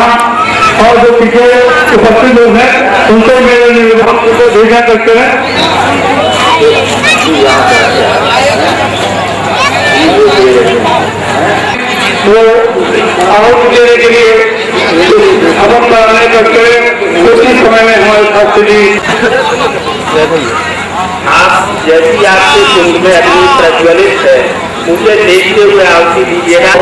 यहाँ और जो पीछे उपस्थित लोग हैं उनको मेरे निवेदन को भेजा करते हैं। वो आहुति देने के लिए हवन कराने करते कुछ ही समय में हमारे साथ चली। आप जैसी आपके कुंड में अग्नि प्रज्वलित है मुझे देखते हुए आहुति दीजिएगा।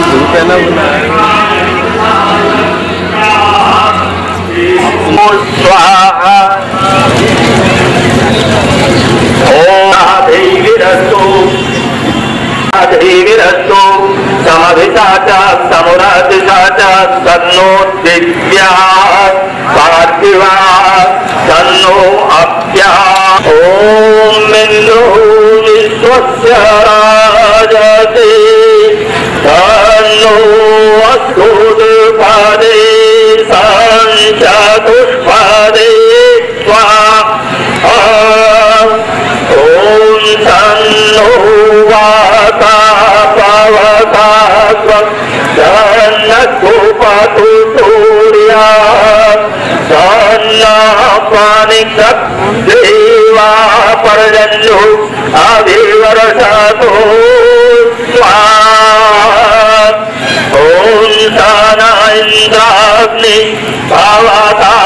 धूप है ना स्वाहा देवीरस्तु समभिता च समुरादिशा च तन्नो दिव्या पार्थिवा तन्नो अप्या। ओम इन्द्रो विश्वस्य राजते तन्नो अस्तुपादे संचतुष्पादे स्वाहा। ओम तन्नो वाता पवता तन्नस्तुपातु सूर्या तन्नपानिक्षत देवा पर्जन्यो अभिवर्षतो स्वाहा। ओम ताना इंद्राग्नि भवतामवोरि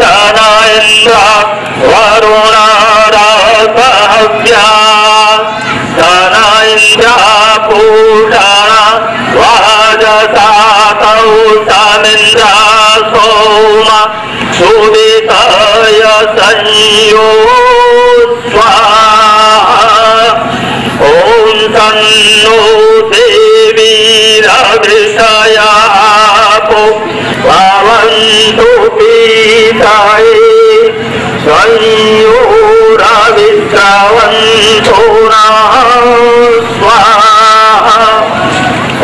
ताना इंद्र वरुणारासहव्या ताना इंद्र पूषणा वाजसातौ तामिन्द्र सोमा सुदिताय संयो स्वाहा। ओम तन्नो देवीरभिषयापो भवन्तु पीताये संयोराविश्रवन्तो नः स्वाहा।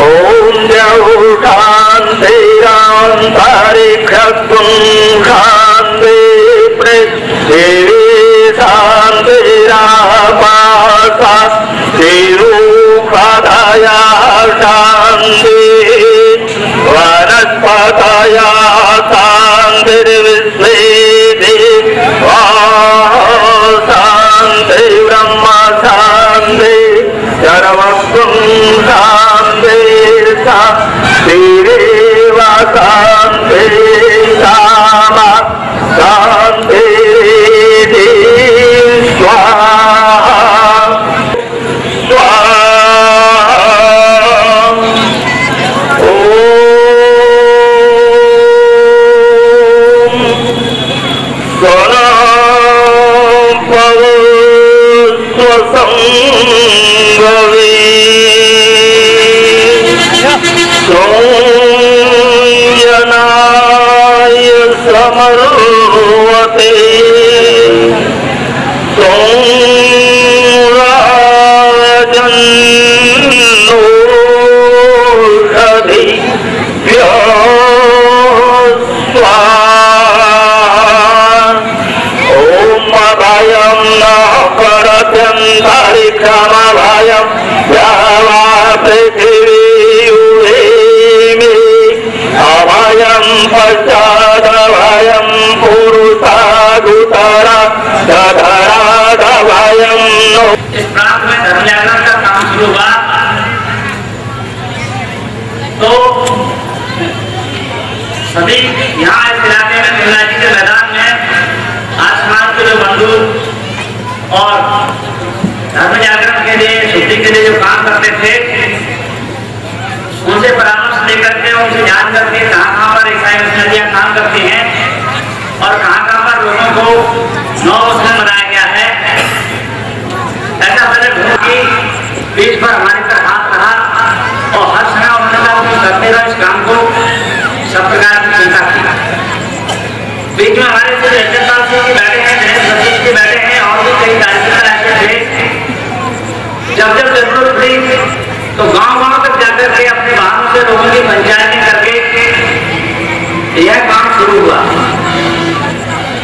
ओम द्यौषान्तिरान्तरिक्षं शान्ति पृथिवी शान्तिरापासा तिरुपदया शान्ति वनस्पतया शान्तिर्विश्वे शान्ति ब्रह्म शान्ति सर्वं शान्ति शान्तिरेव शान्ति सामा शान्ति स्वाहा स्वाहा। सोमयनाय समर्वते सोमराजन्नोषधि स्वाहा। ओम अभयं न परत्यन्तरिक्षमभयं द्यावा पृथिवी अभयं पश्चादभयं पुरुषादुतरा दधरादभयं नो। इस प्रांत में धर्म जागरण का काम शुरू हुआ तो सभी यहाँ इस इलाके में गंगा जी के मैदान में आज समाज के जो बंधु और धर्म जागरण के लिए शुद्धि के लिए जो काम करते थे उनसे परामर्श लेकर के उनसे जान करके कहाँ पर ईसाई मिशनरियां काम करती हैं और कहाँ पर लोगों को नौ मुस्लिम बनाया गया है ऐसा पहले बीच पर हमारे पर हाथ रहा और हर समय उन्होंने कहा कि करते रहो इस काम को, सब प्रकार की चिंता की। बीच में हमारे से रजतपाल सिंह जी बैठे हैं, दिनेश सतीश जी बैठे हैं और भी कई कार्यकर्ता ऐसे थे। जब जब जरूरत पड़ी तो गांव तक जाकर के अपने वाहनों से लोगों की पंचायतें करके यह काम शुरू हुआ।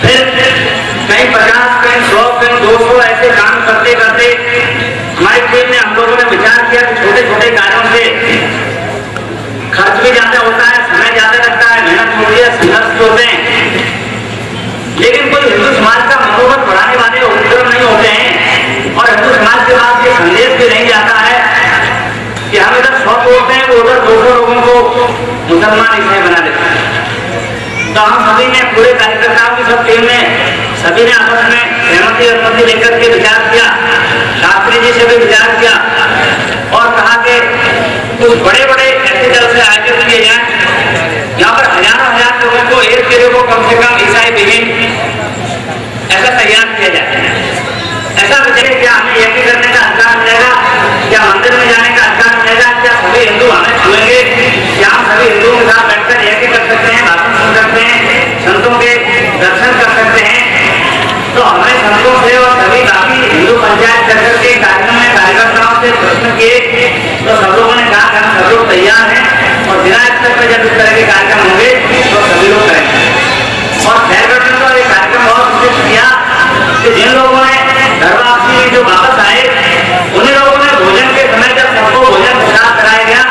फिर कहीं 50, कहीं 100, कहीं 200 ऐसे काम करते करते हमारी टीम ने, हम लोगों ने विचार किया कि छोटे छोटे कार्यों से खर्च भी ज्यादा होता है, समय ज्यादा लगता है, मेहनत होती है, संघर्ष होते हैं, लेकिन कोई हिंदू समाज का मनोबल बढ़ाने वाले उपक्रम नहीं होते हैं। और हिंदू समाज के पास ये संदेश भी नहीं जाता है कि हम इधर 100 बोलते हैं, वो उधर 200 लोगों को मुसलमान ईसाई बना देते हैं। तो हम सभी ने, पूरे कार्यकर्ताओं की सब टीम ने, सभी ने आपस में सहमति लेकर के विचार किया, शास्त्री जी से भी विचार किया और कहा कि कुछ बड़े बड़े ऐसे जल से आयोजित किए जाए जहाँ पर हजार लोगों को एक जगह को कम से कम ईसाई विहीन ऐसा तैयार किया जाए। ऐसा विचार क्या हमें यज्ञ करने का अधिकार मिलेगा, क्या मंदिर में जाने का अधिकार मिलेगा, क्या सभी हिंदू हमें छुएंगे, क्या हम सभी हिंदुओं के साथ बैठकर यज्ञ कर सकते हैं, भाषण सुन सकते हैं, संतों के दर्शन कर सकते हैं। तो हमने संतों से और सभी बाकी हिंदू पंचायत करकर के कार्यक्रम में कार्यकर्ताओं से प्रश्न किए तो सब लोगों ने कहा कि हम सब लोग तैयार हैं और जिला स्तर पर जब इस तरह के कार्यक्रम होंगे तो सभी लोग करेंगे। और खैरगढ़ में तो ये कार्यक्रम बहुत विशेष किया कि जिन लोगों ने घर वापसी जो वापस आए उन्हीं लोगों ने भोजन के समय जब सबको भोजन प्रसाद कराया गया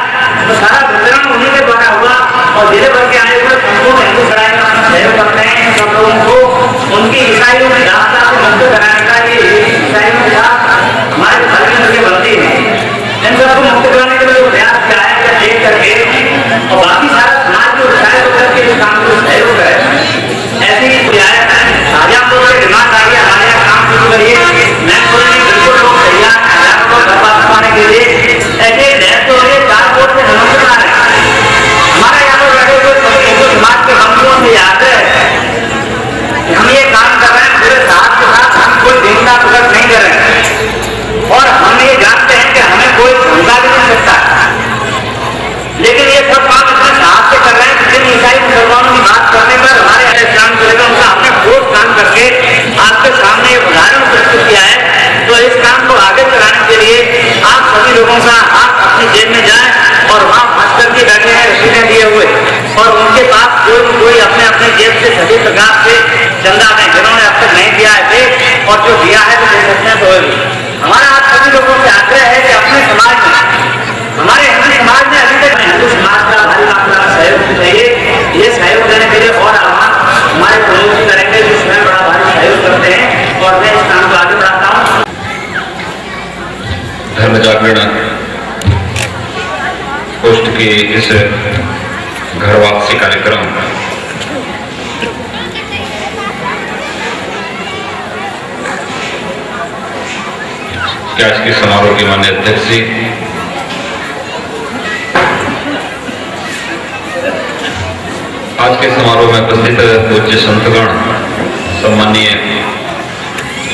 तो सारा वितरण उन्हीं के द्वारा हुआ। और जिले भर के आए हुए संपूर्ण हिंदू सराय में हम सहयोग करते हैं सब लोगों को उनकी ईसाइयों की रास्ता से मुक्त कराने का, ये ईसाइयों के साथ हमारे धर्म में बनती है, इन सबको मुक्त कराने के लिए प्रयास किया है देख करके, और बाकी सारा समाज को उत्साहित होकर के इस काम को सहयोग करे। ऐसी शाहजहांपुर से डिमांड आ गया हमारे यहाँ काम शुरू करिए, मैं बिल्कुल लोग तैयार हैं हजारों लोग घर वापस आने के लिए। ऐसे लहर तो 4 कोट से नमस्कार आ रहे हैं। हमारे यहाँ पर बैठे हुए सभी हिंदू समाज के बंधुओं से याद है कि हम ये काम कर रहे हैं पूरे साथ के साथ, हम कोई दिन का प्रकट नहीं कर रहे हैं और हम ये जानते हैं कि हमें कोई धोखा भी नहीं सकता, लेकिन ये सब काम इतने साथ से कर रहे हैं। जिन ईसाई मुसलमानों की बात करने पर हमारे काम करेगा उनका हमने ठोस काम करके आपके सामने एक उदाहरण प्रस्तुत किया है। तो इस काम को आगे चलाने के लिए आप सभी लोगों का हाथ अपनी जेब में जाए और वहाँ फंस करके बैठे हैं रसीदें लिए हुए और उनके पास कोई अपने अपने जेब से सभी प्रकार से चंदा दें, जिन्होंने अब तक नहीं दिया है और जो दिया है तो दे सकते हैं। तो हमारा आप सभी लोगों से आग्रह है कि अपने समाज में, हमारे हिंदू समाज में अभी तक हिंदू समाज का भारी मात्रा में सहयोग चाहिए। ये सहयोग देने के लिए और आह्वान हमारे प्रमुख जी करेंगे जो स्वयं बड़ा भारी सहयोग करते हैं और मैं इस काम को आगे बढ़ाता हूँ। धर्म जागरण पोस्ट के इस घर वापसी कार्यक्रम के आज के समारोह के माननीय अध्यक्ष जी, आज के समारोह में उपस्थित पूज्य संतगण, सम्मानीय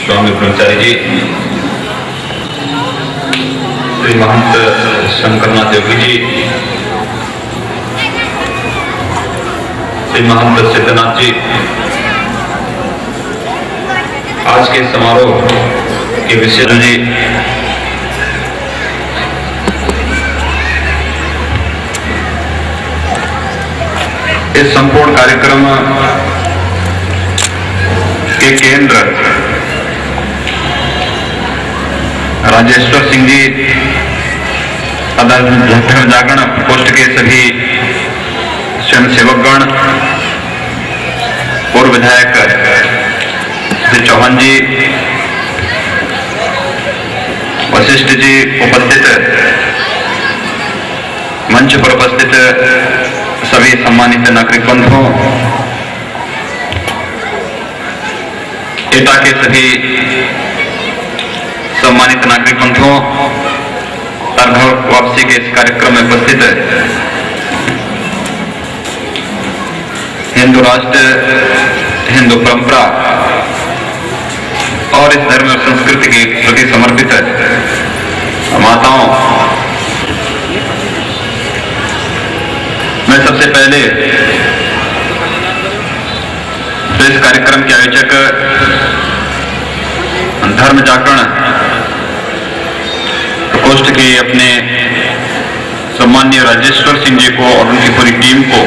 स्वामी ब्रह्मचारी जी, श्री महंत शंकरनाथ योगी जी, श्री महंत सिद्धनाथ जी, आज के समारोह के विशेष जी, इस संपूर्ण कार्यक्रम के केंद्र राजेश्वर सिंह जी, धर्म जागरण पोस्ट के सभी स्वयंसेवकगण, पूर्व विधायक श्री चौहान जी, वशिष्ठ जी, उपस्थित मंच पर उपस्थित सभी सम्मानित नागरिक बंधुओं, एटा के सभी सम्मानित नागरिक बंधुओं, घर वापसी के इस कार्यक्रम में उपस्थित हिंदू राष्ट्र, हिंदू परंपरा और इस धर्म और संस्कृति के प्रति समर्पित माताओं, मैं सबसे पहले तो इस कार्यक्रम के आयोजक धर्म जागरण प्रकोष्ठ के अपने सम्माननीय राजेश्वर सिंह जी को और उनकी पूरी टीम को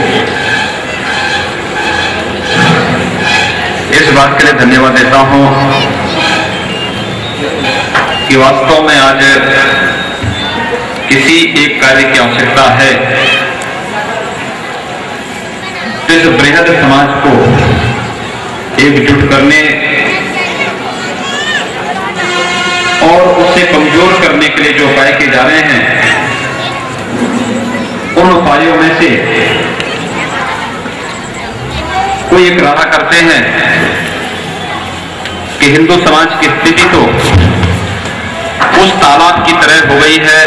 इस बात के लिए धन्यवाद देता हूं कि वास्तव में आज किसी एक कार्य की आवश्यकता है तो इस बृहद समाज को एकजुट करने और उसे कमजोर करने के लिए जो उपाय किए जा रहे हैं, उन उपायों में से कोई एक दावा करते हैं कि हिंदू समाज की स्थिति तो उस तालाब की तरह हो गई है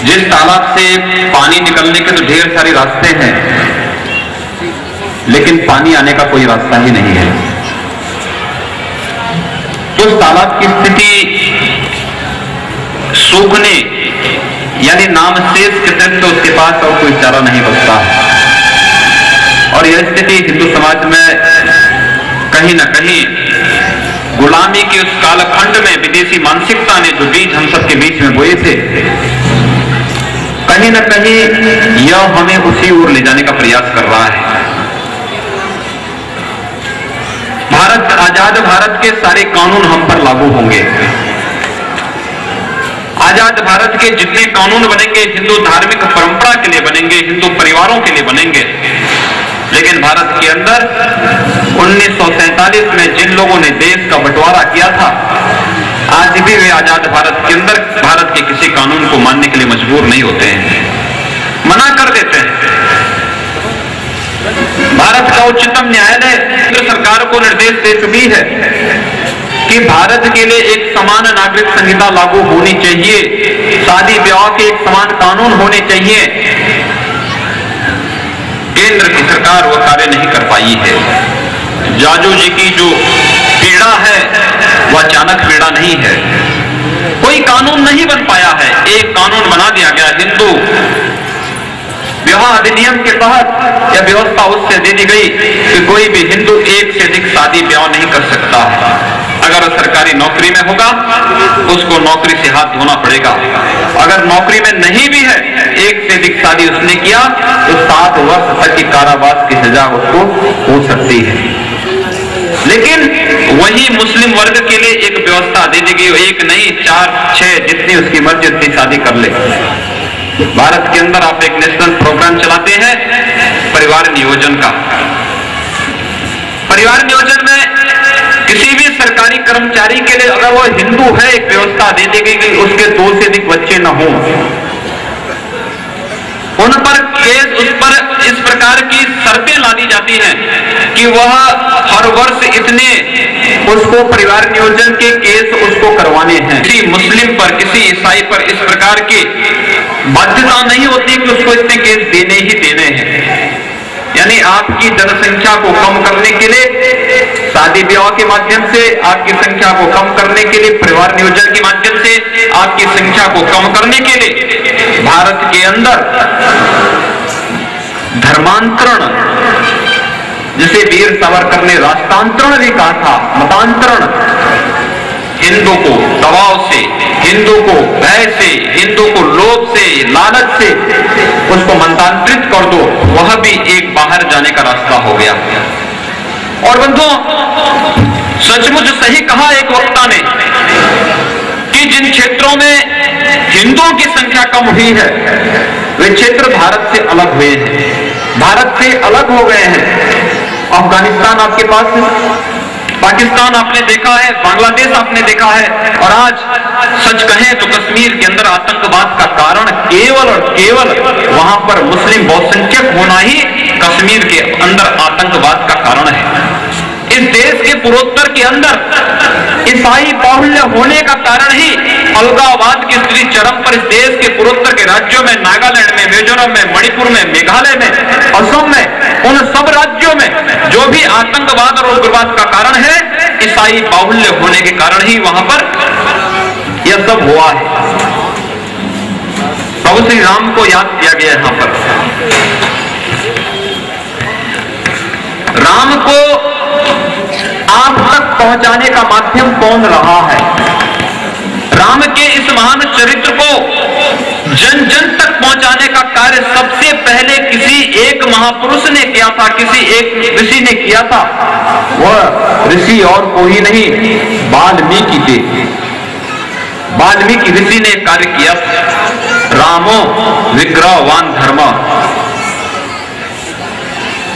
जिस तालाब से पानी निकलने के तो ढेर सारे रास्ते हैं, लेकिन पानी आने का कोई रास्ता ही नहीं है। तो उस तालाब की स्थिति सूखने यानी नाम शेष के तक तो उसके पास और कोई चारा नहीं बचता है। और यह स्थिति हिंदू समाज में कहीं न कहीं गुलामी के उस कालखंड में विदेशी मानसिकता ने जो बीज हम सबके बीच में बोए थे, कहीं न कहीं यह हमें उसी ओर ले जाने का प्रयास कर रहा है। आजाद भारत के सारे कानून हम पर लागू होंगे। आजाद भारत के जितने कानून बनेंगे हिंदू धार्मिक परंपरा के लिए बनेंगे, हिंदू परिवारों के लिए बनेंगे। लेकिन भारत के अंदर 1947 में जिन लोगों ने देश का बंटवारा किया था, आज भी वे आजाद भारत के अंदर भारत के किसी कानून को मानने के लिए मजबूर नहीं होते हैं, मना कर देते हैं। भारत का उच्चतम न्यायालय केंद्र सरकार को निर्देश दे चुकी है कि भारत के लिए एक समान नागरिक संहिता लागू होनी चाहिए, शादी ब्याह के एक समान कानून होने चाहिए। केंद्र की सरकार वह कार्य नहीं कर पाई है। जाजू जी की जो पीड़ा है वह अचानक पीड़ा नहीं है, कोई कानून नहीं बन पाया है। एक कानून बना दिया गया, हिंदू विवाह अधिनियम के तहत यह व्यवस्था उससे दे दी गई कि कोई भी हिंदू एक से अधिक शादी ब्याह नहीं कर सकता। अगर सरकारी नौकरी में होगा उसको नौकरी से हाथ धोना पड़ेगा, अगर नौकरी में नहीं भी है एक से अधिक शादी उसने किया तो 7 वर्ष तक की कारावास की सजा उसको हो सकती है। लेकिन वही मुस्लिम वर्ग के लिए एक व्यवस्था दे दी गई, एक नहीं 4-6 जितनी उसकी मर्जी उतनी शादी कर ले। भारत के अंदर आप एक नेशनल प्रोग्राम चलाते हैं परिवार नियोजन का। परिवार नियोजन में किसी भी सरकारी कर्मचारी के लिए अगर वो हिंदू है एक व्यवस्था दे दी गई कि उसके 2 से अधिक बच्चे न हों, उन पर केस उस पर इस प्रकार की शर्तें ला दी जाती हैं कि वह हर वर्ष इतने उसको परिवार नियोजन के केस उसको करवाने हैं। किसी मुस्लिम पर किसी ईसाई पर इस प्रकार की बाध्यता नहीं होती कि उसको इतने केस देने ही देने हैं। यानी आपकी जनसंख्या को कम करने के लिए शादी विवाह के माध्यम से, आपकी संख्या को कम करने के लिए परिवार नियोजन के माध्यम से, आपकी संख्या को कम करने के लिए भारत के अंदर धर्मांतरण, जिसे वीर सावरकर ने राष्ट्रांतरण भी कहा था, मतांतरण, हिंदू को दबाव से, हिंदू को भय से, हिंदू को लोभ से, लालच से उसको मतांतरित कर दो, वह भी एक बाहर जाने का रास्ता हो गया। और बंधुओं, सचमुच सही कहा एक वक्ता ने कि जिन क्षेत्रों में हिंदुओं की संख्या कम हुई है वे क्षेत्र भारत से अलग हुए हैं, भारत से अलग हो गए हैं। अफगानिस्तान आपके पास है, पाकिस्तान आपने देखा है, बांग्लादेश आपने देखा है, और आज सच कहें तो कश्मीर के अंदर आतंकवाद का कारण केवल और केवल वहां पर मुस्लिम बहुसंख्यक होना ही कश्मीर के अंदर आतंकवाद का कारण है। इस देश के पूर्वोत्तर के अंदर ईसाई बाहुल्य होने का कारण ही अलगाववाद की स्थिति चरम पर इस देश के पूर्वोत्तर के राज्यों में, नागालैंड में, मिजोरम में, मणिपुर में, मेघालय में, असम में, उन सब राज्यों में जो भी आतंकवाद और उग्रवाद का कारण है ईसाई बाहुल्य होने के कारण ही वहां पर यह सब हुआ है। प्रभु श्री राम को याद किया गया यहां पर। राम को आप तक पहुंचाने का माध्यम कौन रहा है? राम के इस महान चरित्र को जन जन तक पहुंचाने का कार्य सबसे पहले किसी एक महापुरुष ने किया था, किसी एक ऋषि ने किया था। वह ऋषि और कोई नहीं, वाल्मीकि थे। वाल्मीकि ऋषि ने कार्य किया। रामो विग्रहवान धर्म।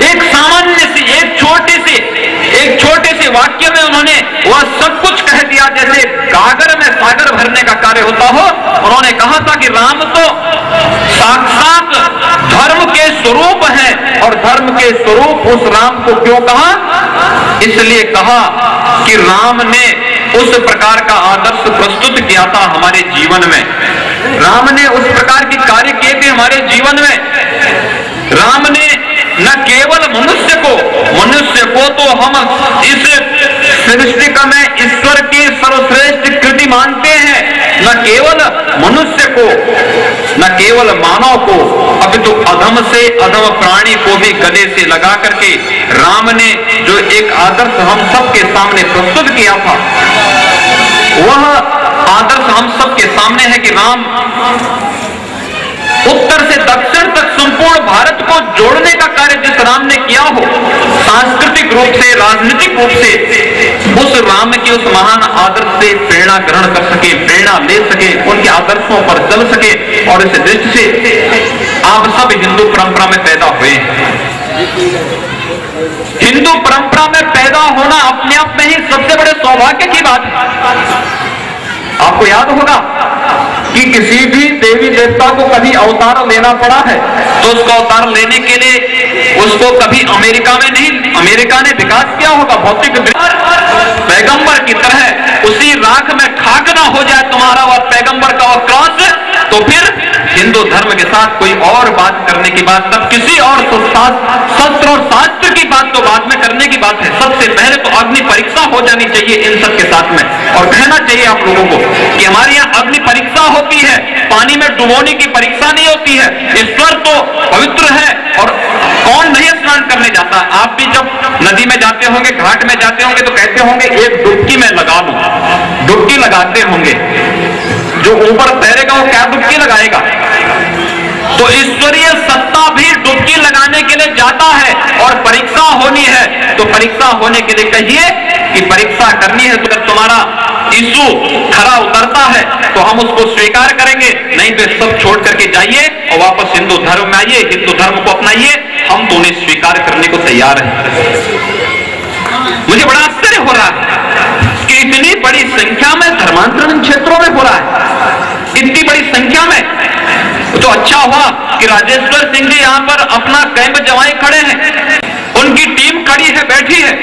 एक सामान्य सी एक छोटे से वाक्य में उन्होंने वह सब कुछ कह दिया, जैसे गागर में सागर भरने का कार्य होता हो। उन्होंने कहा था कि राम तो साक्षात धर्म के स्वरूप है, और धर्म के स्वरूप उस राम को क्यों कहा? इसलिए कहा कि राम ने उस प्रकार का आदर्श प्रस्तुत किया था हमारे जीवन में। राम ने उस प्रकार के कार्य किए थे हमारे जीवन में। राम ने न केवल मनुष्य को तो हम इस सृष्टि में ईश्वर की सर्वश्रेष्ठ कृति मानते हैं, न केवल मनुष्य को, न केवल मानव को, अपितु अधम से अधम प्राणी को भी गले से लगा करके राम ने जो एक आदर्श हम सबके सामने प्रस्तुत किया था, वह आदर्श हम सबके सामने है कि राम उत्तर से दक्षिण तक संपूर्ण भारत को जोड़ने का कार्य जिस राम ने किया हो, सांस्कृतिक रूप से, राजनीतिक रूप से, उस राम के उस महान आदर्श से प्रेरणा ग्रहण कर सके, प्रेरणा ले सके, उनके आदर्शों पर चल सके। और इस दृष्टि से आप सब हिंदू परंपरा में पैदा हुए हैं। हिंदू परंपरा में पैदा होना अपने आप में ही सबसे बड़े सौभाग्य की बात है। आपको याद होगा कि किसी भी देवी देवता को कभी अवतार लेना पड़ा है तो उसको अवतार लेने के लिए उसको कभी अमेरिका ने विकास किया होगा, भौतिक पैगंबर की तरह उसी राख में खाक ना हो जाए तुम्हारा और पैगंबर का और क्रॉस, तो फिर हिंदू धर्म के साथ कोई और बात करने की बात, तब किसी और शस्त्र और शास्त्र की बात तो बाद में करने की बात है। सबसे पहले तो अग्नि परीक्षा हो जानी चाहिए इन सब के साथ में। और कहना चाहिए आप लोगों को कि हमारे यहाँ अग्नि परीक्षा होती है, पानी में डुबोने की परीक्षा नहीं होती है। ईश्वर तो पवित्र है और कौन नहीं स्नान करने जाता। आप भी जब नदी में जाते होंगे, घाट में जाते होंगे, तो कहते होंगे एक डुबकी में लगा लूं। डुबकी लगाते होंगे, जो ऊपर तैरेगा वो क्या डुबकी लगाएगा? तो ईश्वरीय सत्ता भी डुबकी लगाने के लिए जाता है। और परीक्षा होनी है तो परीक्षा होने के लिए कहिए कि परीक्षा करनी है, तो अगर तुम्हारा यीशु खरा उतरता है तो हम उसको स्वीकार करेंगे, नहीं तो सब छोड़ करके जाइए और वापस हिंदू धर्म में आइए, हिंदू धर्म को अपनाइए। हम तो उन्हें स्वीकार करने को तैयार हैं। मुझे बड़ा आश्चर्य हो रहा है कि इतनी बड़ी संख्या में धर्मांतरण क्षेत्रों में हो रहा है, इतनी बड़ी संख्या में। तो अच्छा हुआ कि राजेश्वर सिंह जी यहां पर अपना कैंप जमाए खड़े हैं, उनकी टीम खड़ी है, बैठी है,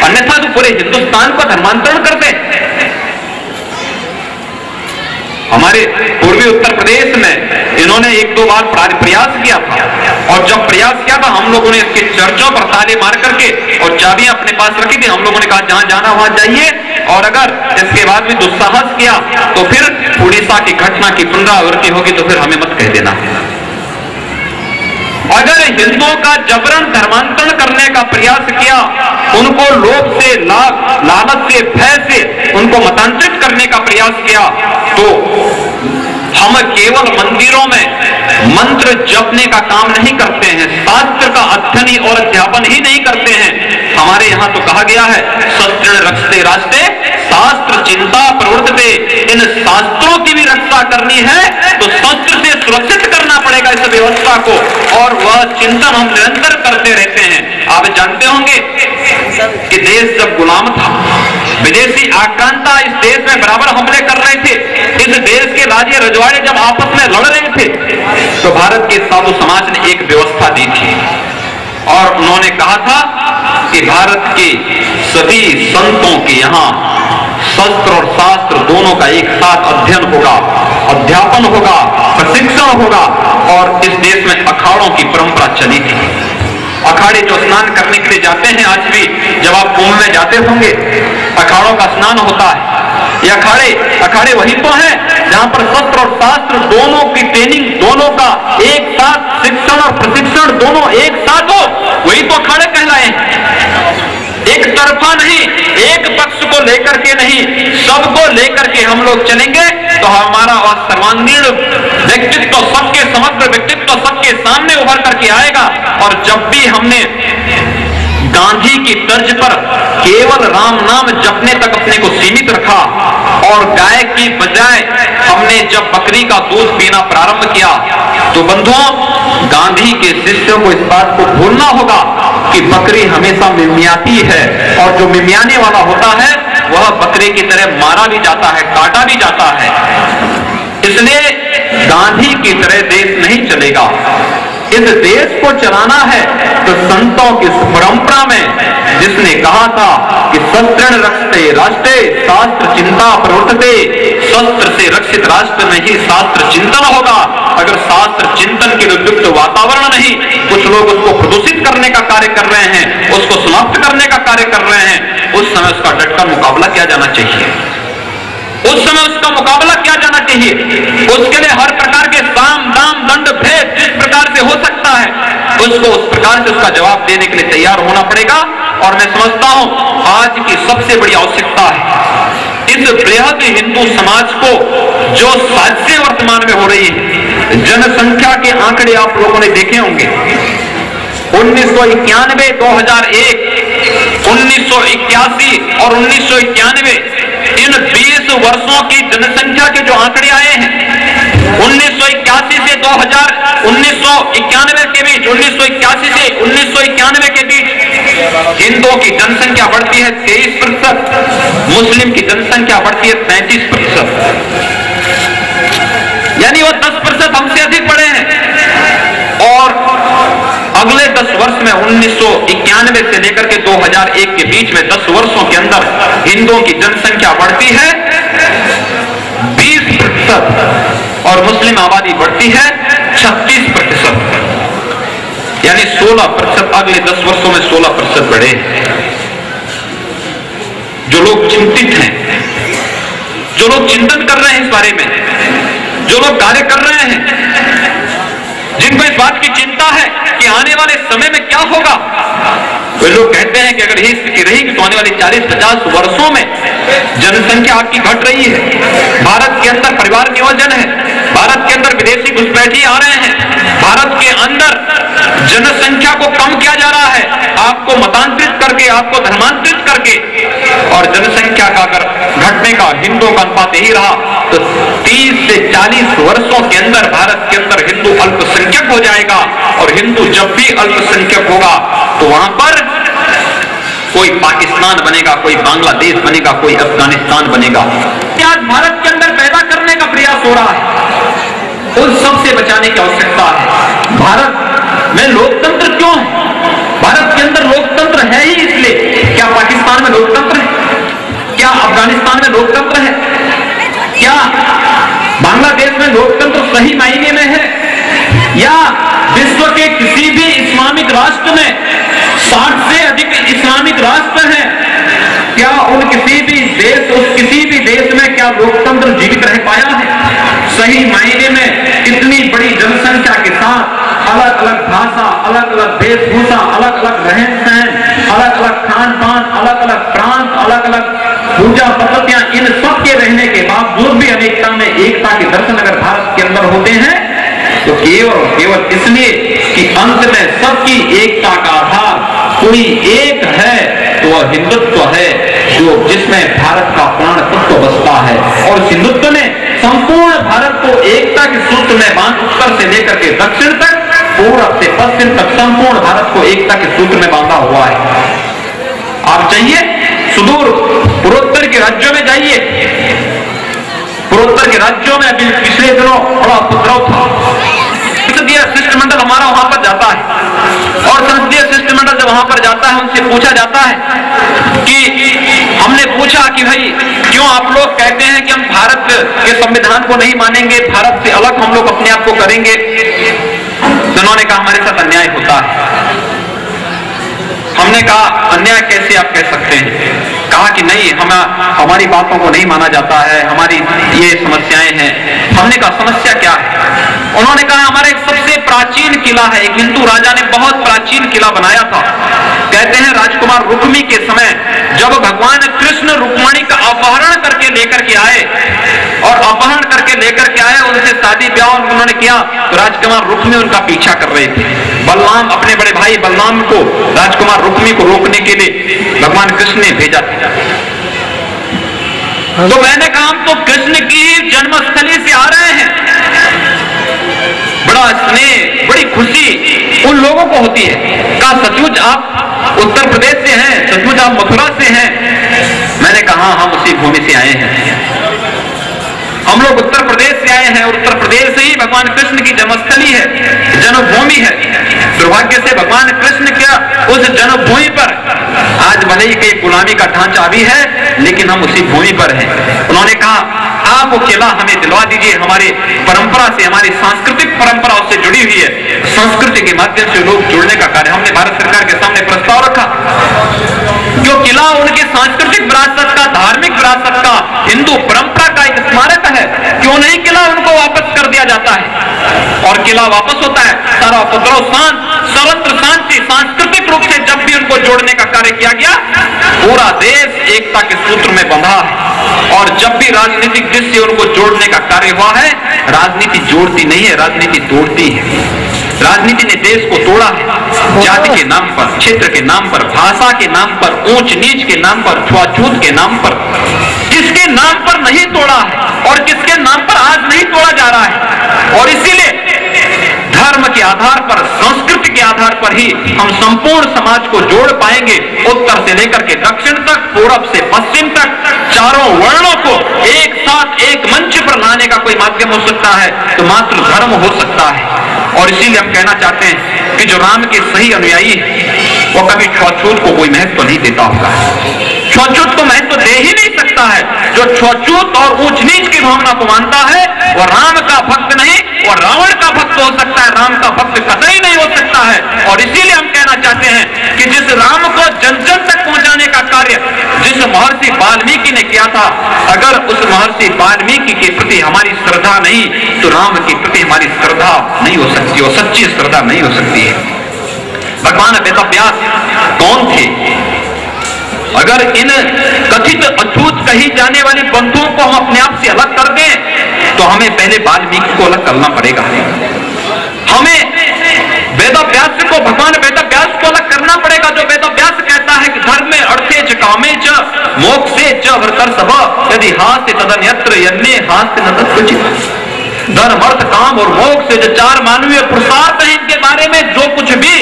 अन्यथा तो पूरे हिंदुस्तान को धर्मांतरण कर दे। हमारे पूर्वी उत्तर प्रदेश में इन्होंने एक दो बार प्रयास किया था, और जब प्रयास किया था हम लोगों ने इसके चर्चों पर ताले मार करके और चाबियां अपने पास रखी थी। हम लोगों ने कहा जहां जाना वहां जाइए, और अगर इसके बाद भी दुस्साहस किया तो फिर उड़ीसा की घटना की पुनरावृत्ति होगी, तो फिर हमें मत कह देना। अगर हिंदुओं का जबरन धर्मांतरण करने का प्रयास किया, उनको लोभ से, लालच से, भय से उनको मतांतरित करने का प्रयास किया, तो हम केवल मंदिरों में मंत्र जपने का काम नहीं करते हैं, शास्त्र का अध्ययन और अध्यापन ही नहीं करते हैं। हमारे यहाँ तो कहा गया है शस्त्र रक्षते रास्ते शास्त्र चिंता प्रवर्तते। इन शास्त्रों की भी रक्षा करनी है तो शस्त्र से सुरक्षित करना पड़ेगा इस व्यवस्था को, और वह चिंतन हम निरंतर करते रहते हैं। आप जानते होंगे कि देश जब गुलाम था, विदेशी आक्रांता इस देश में बराबर हमले कर रहे थे, इस देश के राजे रजवाड़े जब आपस में लड़ रहे थे, तो भारत के साधु समाज ने एक व्यवस्था दी थी, और उन्होंने कहा था कि भारत के सभी संतों के यहाँ शस्त्र और शास्त्र दोनों का एक साथ अध्ययन होगा, अध्यापन होगा, प्रशिक्षण होगा। और इस देश में अखाड़ों की परंपरा चली थी। अखाड़े जो स्नान करने के लिए जाते हैं आज भी, जब आप कुंभ में जाते होंगे अखाड़ों का स्नान होता है। ये अखाड़े वही तो हैं जहां पर शस्त्र और शास्त्र दोनों की ट्रेनिंग, दोनों का एक साथ शिक्षण और प्रशिक्षण दोनों एक साथ हो, वही तो अखाड़े कहलाए हैं। एक तरफा नहीं, एक पक्ष को लेकर के नहीं, सबको लेकर के हम लोग चलेंगे तो हमारा और सर्वांगीण व्यक्तित्व, सबके समग्र व्यक्तित्व सबके सामने उभर करके आएगा। और जब भी हमने गांधी की तर्ज पर केवल राम नाम जपने तक अपने को सीमित रखा और गाय की बजाय हमने जब बकरी का दूध पीना प्रारंभ किया, तो बंधुओं गांधी के शिष्यों को इस बात को भूलना होगा कि बकरी हमेशा मिमियाती है और जो मिमियाने वाला होता है वह बकरे की तरह मारा भी जाता है, काटा भी जाता है। इसलिए गांधी की तरह देश नहीं चलेगा। इस देश को चलाना है तो संतों की परंपरा में जिसने कहा था कि शस्त्र रक्षते राष्ट्रे शास्त्र चिंता प्रवर्तते, शस्त्र से रक्षित राष्ट्र में ही शास्त्र चिंतन होगा। अगर शास्त्र चिंतन के उपयुक्त वातावरण नहीं, कुछ लोग उसको प्रदूषित करने का कार्य कर रहे हैं, उसको समाप्त करने का कार्य कर रहे हैं, उस समय उसका डटकर मुकाबला किया जाना चाहिए। उस समय उसका मुकाबला किया जाना चाहिए। उसके लिए हर प्रकार के साम दाम दंड भेद जिस प्रकार से हो सकता है उसको उस प्रकार से उसका जवाब देने के लिए तैयार होना पड़ेगा। और मैं समझता हूं आज की सबसे बड़ी आवश्यकता है इस बृहद हिंदू समाज को जो साजिशें वर्तमान में हो रही है, जनसंख्या के आंकड़े आप लोगों ने देखे होंगे 1991, 2001, 1981 और 1991 इन 20 वर्षों की जनसंख्या के जो आंकड़े आए हैं 1981 से 2000, 1991 के बीच, 1981 से 1991 के बीच हिंदुओं की जनसंख्या बढ़ती है 23%, मुस्लिम की जनसंख्या बढ़ती है 35%, यानी वो 10% हमसे अधिक बढ़े हैं। और अगले 10 वर्ष में 1991 से लेकर के 2001 के बीच में 10 वर्षों के अंदर हिंदुओं की जनसंख्या बढ़ती है 20% और मुस्लिम आबादी बढ़ती है 36%, यानी 16%। अगले 10 वर्षों में 16% बढ़े। जो लोग चिंतित हैं, जो लोग चिंतन कर रहे हैं इस बारे में, जो लोग कार्य कर रहे हैं, जिनको इस बात की चिंता है कि आने वाले समय में क्या होगा, वे लोग कहते हैं कि अगर यही स्थिति रहेगी तो आने वाले 40-50 वर्षों में जनसंख्या आपकी घट रही है, भारत के अंदर परिवार नियोजन है, भारत के अंदर विदेशी घुसपैठी आ रहे हैं, भारत के अंदर जनसंख्या को कम किया जा रहा है, आपको मतांतरित करके, आपको धर्मांतरित करके, और जनसंख्या का अगर घटने का हिंदुओं का अनुपात यही रहा तो 30 से 40 वर्षों के अंदर भारत के अंदर हिंदू अल्पसंख्यक हो जाएगा। और हिंदू जब भी अल्पसंख्यक होगा तो वहां पर कोई पाकिस्तान बनेगा, कोई बांग्लादेश बनेगा, कोई अफगानिस्तान बनेगा। आज भारत के अंदर पैदा करने का प्रयास हो रहा है, उन सबसे बचाने की आवश्यकता है। भारत में लोकतंत्र क्यों है? भारत के अंदर लोकतंत्र है ही इसलिए। क्या पाकिस्तान में लोकतंत्र है? क्या अफगानिस्तान में लोकतंत्र है? क्या बांग्लादेश में लोकतंत्र सही मायने में है? या विश्व के किसी भी इस्लामिक राष्ट्र में 60 से अधिक इस्लामिक राष्ट्र हैं, क्या उन किसी भी देश में क्या लोकतंत्र जीवित रह पाया है? सही मायने में इतनी बड़ी जनसंख्या के साथ अलग अलग भाषा, अलग अलग वेशभूषा, अलग अलग रहन सहन, अलग अलग खान पान, अलग अलग प्रांत, अलग अलग पूजा पद्धतियां, इन सब के रहने के बावजूद भी अनेकता में एकता के दर्शन अगर भारत के अंदर होते हैं तो केवल इसलिए कि अंत में सबकी एकता का आधार कोई एक है, तो वह हिंदुत्व है, जो जिसमें भारत का प्राण तत्व बसता है। और हिंदुत्व ने संपूर्ण भारत को एकता के सूत्र में बांध, उत्तर से लेकर के दक्षिण तक, पूर्व से पश्चिम तक संपूर्ण भारत को एकता के सूत्र में बांधा हुआ है। आप चाहिए सुदूर पूर्वोत्तर के राज्यों में जाइए, पूर्वोत्तर के राज्यों में अभी पिछले दिनों बड़ा उपद्रव था। संसदीय शिष्टमंडल हमारा वहां पर जाता है और संसदीय शिष्टमंडल जब वहां पर जाता है उनसे पूछा जाता है कि हमने पूछा कि भाई क्यों आप लोग कहते हैं कि हम भारत के संविधान को नहीं मानेंगे, भारत से अलग हम लोग अपने आप को करेंगे। उन्होंने कहा हमारे साथ अन्याय होता है, हम हमने कहा अन्याय कैसे आप कह सकते हैं? कहा कि नहीं, हमारी बातों को नहीं माना जाता है, हमारी ये समस्याएं हैं। हमने कहा समस्या क्या है? उन्होंने कहा हमारा एक सबसे प्राचीन किला है, एक हिंदू राजा ने बहुत प्राचीन किला बनाया था। कहते हैं राजकुमार रुक्मी के समय जब भगवान कृष्ण रुक्मणी का अपहरण करके लेकर के आए और अपहरण करके लेकर के आए, उनसे शादी ब्याह उन्होंने किया, तो राजकुमार रुक्मी उनका पीछा कर रहे थे। बलराम अपने बड़े भाई बलराम को राजकुमार रुक्मी को रोकने के लिए भगवान कृष्ण ने भेजा था। तो मैंने कहा हम तो कृष्ण की जन्मस्थली से आ रहे हैं। बड़ा स्नेह, बड़ी खुशी उन लोगों को होती है। कहा सचमुच आप उत्तर प्रदेश से हैं, सचमुच आप मथुरा से हैं? मैंने कहा हम उसी भूमि से आए हैं, हम लोग उत्तर प्रदेश से आए हैं और उत्तर प्रदेश से ही भगवान कृष्ण की जन्मस्थली है, जन्मभूमि है। दुर्भाग्य से भगवान कृष्ण के उस जन्मभूमि पर आज भले ही कई गुलामी का ढांचा भी है, लेकिन हम उसी भूमि पर हैं। उन्होंने कहा आप वो किला हमें दिलवा दीजिए, हमारे परंपरा से, हमारी सांस्कृतिक परंपरा उससे जुड़ी हुई है, संस्कृति के माध्यम से लोग जुड़ने का कार्य। हमने भारत सरकार के सामने प्रस्ताव रखा, जो किला उनकी सांस्कृतिक विरासत का, धार्मिक विरासत का, हिंदू परंपरा का एक स्मारक है, क्यों नहीं किला उनको वापस कर दिया जाता है? और किला वापस होता है, सारा उपद्रव शांत, सर्वत्र शांति, सांस्कृतिक रूप से जब भी उनको जोड़ने का कार्य किया गया, पूरा देश एकता के सूत्र में बंधा है। और जब भी राजनीतिक दृष्टि से उनको जोड़ने का कार्य हुआ है, राजनीति जोड़ती नहीं है, राजनीति तोड़ती है। राजनीति ने देश को तोड़ा है, जाति के नाम पर, क्षेत्र के नाम पर, भाषा के नाम पर, ऊंच नीच के नाम पर, छुआछूत के नाम पर, किसके नाम पर नहीं तोड़ा है और किसके नाम पर आज नहीं तोड़ा जा रहा है। और इसीलिए धर्म के आधार पर, संस्कृति के आधार पर ही हम संपूर्ण समाज को जोड़ पाएंगे। उत्तर से लेकर के दक्षिण तक, पूरब से पश्चिम तक, चारों वर्णों को एक साथ एक मंच पर लाने का कोई माध्यम हो सकता है तो मात्र धर्म हो सकता है। और इसीलिए हम कहना चाहते हैं कि जो राम के सही अनुयायी है वो कभी छुआछूत को कोई महत्व नहीं देता होगा, छुआछूत को महत्व दे ही नहीं सकता है। जो छुआछूत और ऊंच नीच की भावना को मानता है वो राम का भक्त नहीं, वो रावण का भक्त हो सकता है, राम का भक्त कतई नहीं हो सकता है। और इसीलिए हम कहना चाहते हैं कि जिस राम को जन जन तक पहुंचाने का कार्य जिस महर्षि वाल्मीकि ने किया था, अगर उस महर्षि वाल्मीकि के प्रति हमारी श्रद्धा नहीं तो राम के प्रति हमारी श्रद्धा नहीं हो सकती, और सच्ची श्रद्धा नहीं हो सकती है। भगवान वेदव्यास कौन थे? अगर इन कथित अछूत कही जाने वाली बंधुओं को हम अपने आप से अलग कर दें तो हमें पहले वाल्मीकि को अलग करना पड़ेगा। हमें वेदव्यास को, भगवान वेदव्यास को अलग करना पड़ेगा, जो वेदव्यास कहता है कि धर्मे अर्थे च कामे च मोक्षे च भरतर्षभ यदि हास्य तदन्यत्र यन्ने हास्य न तत्कुचित्। धर्म, अर्थ, काम और मोक्ष से जो चार मानवीय पुरुषार्थ है, इनके बारे में जो कुछ भी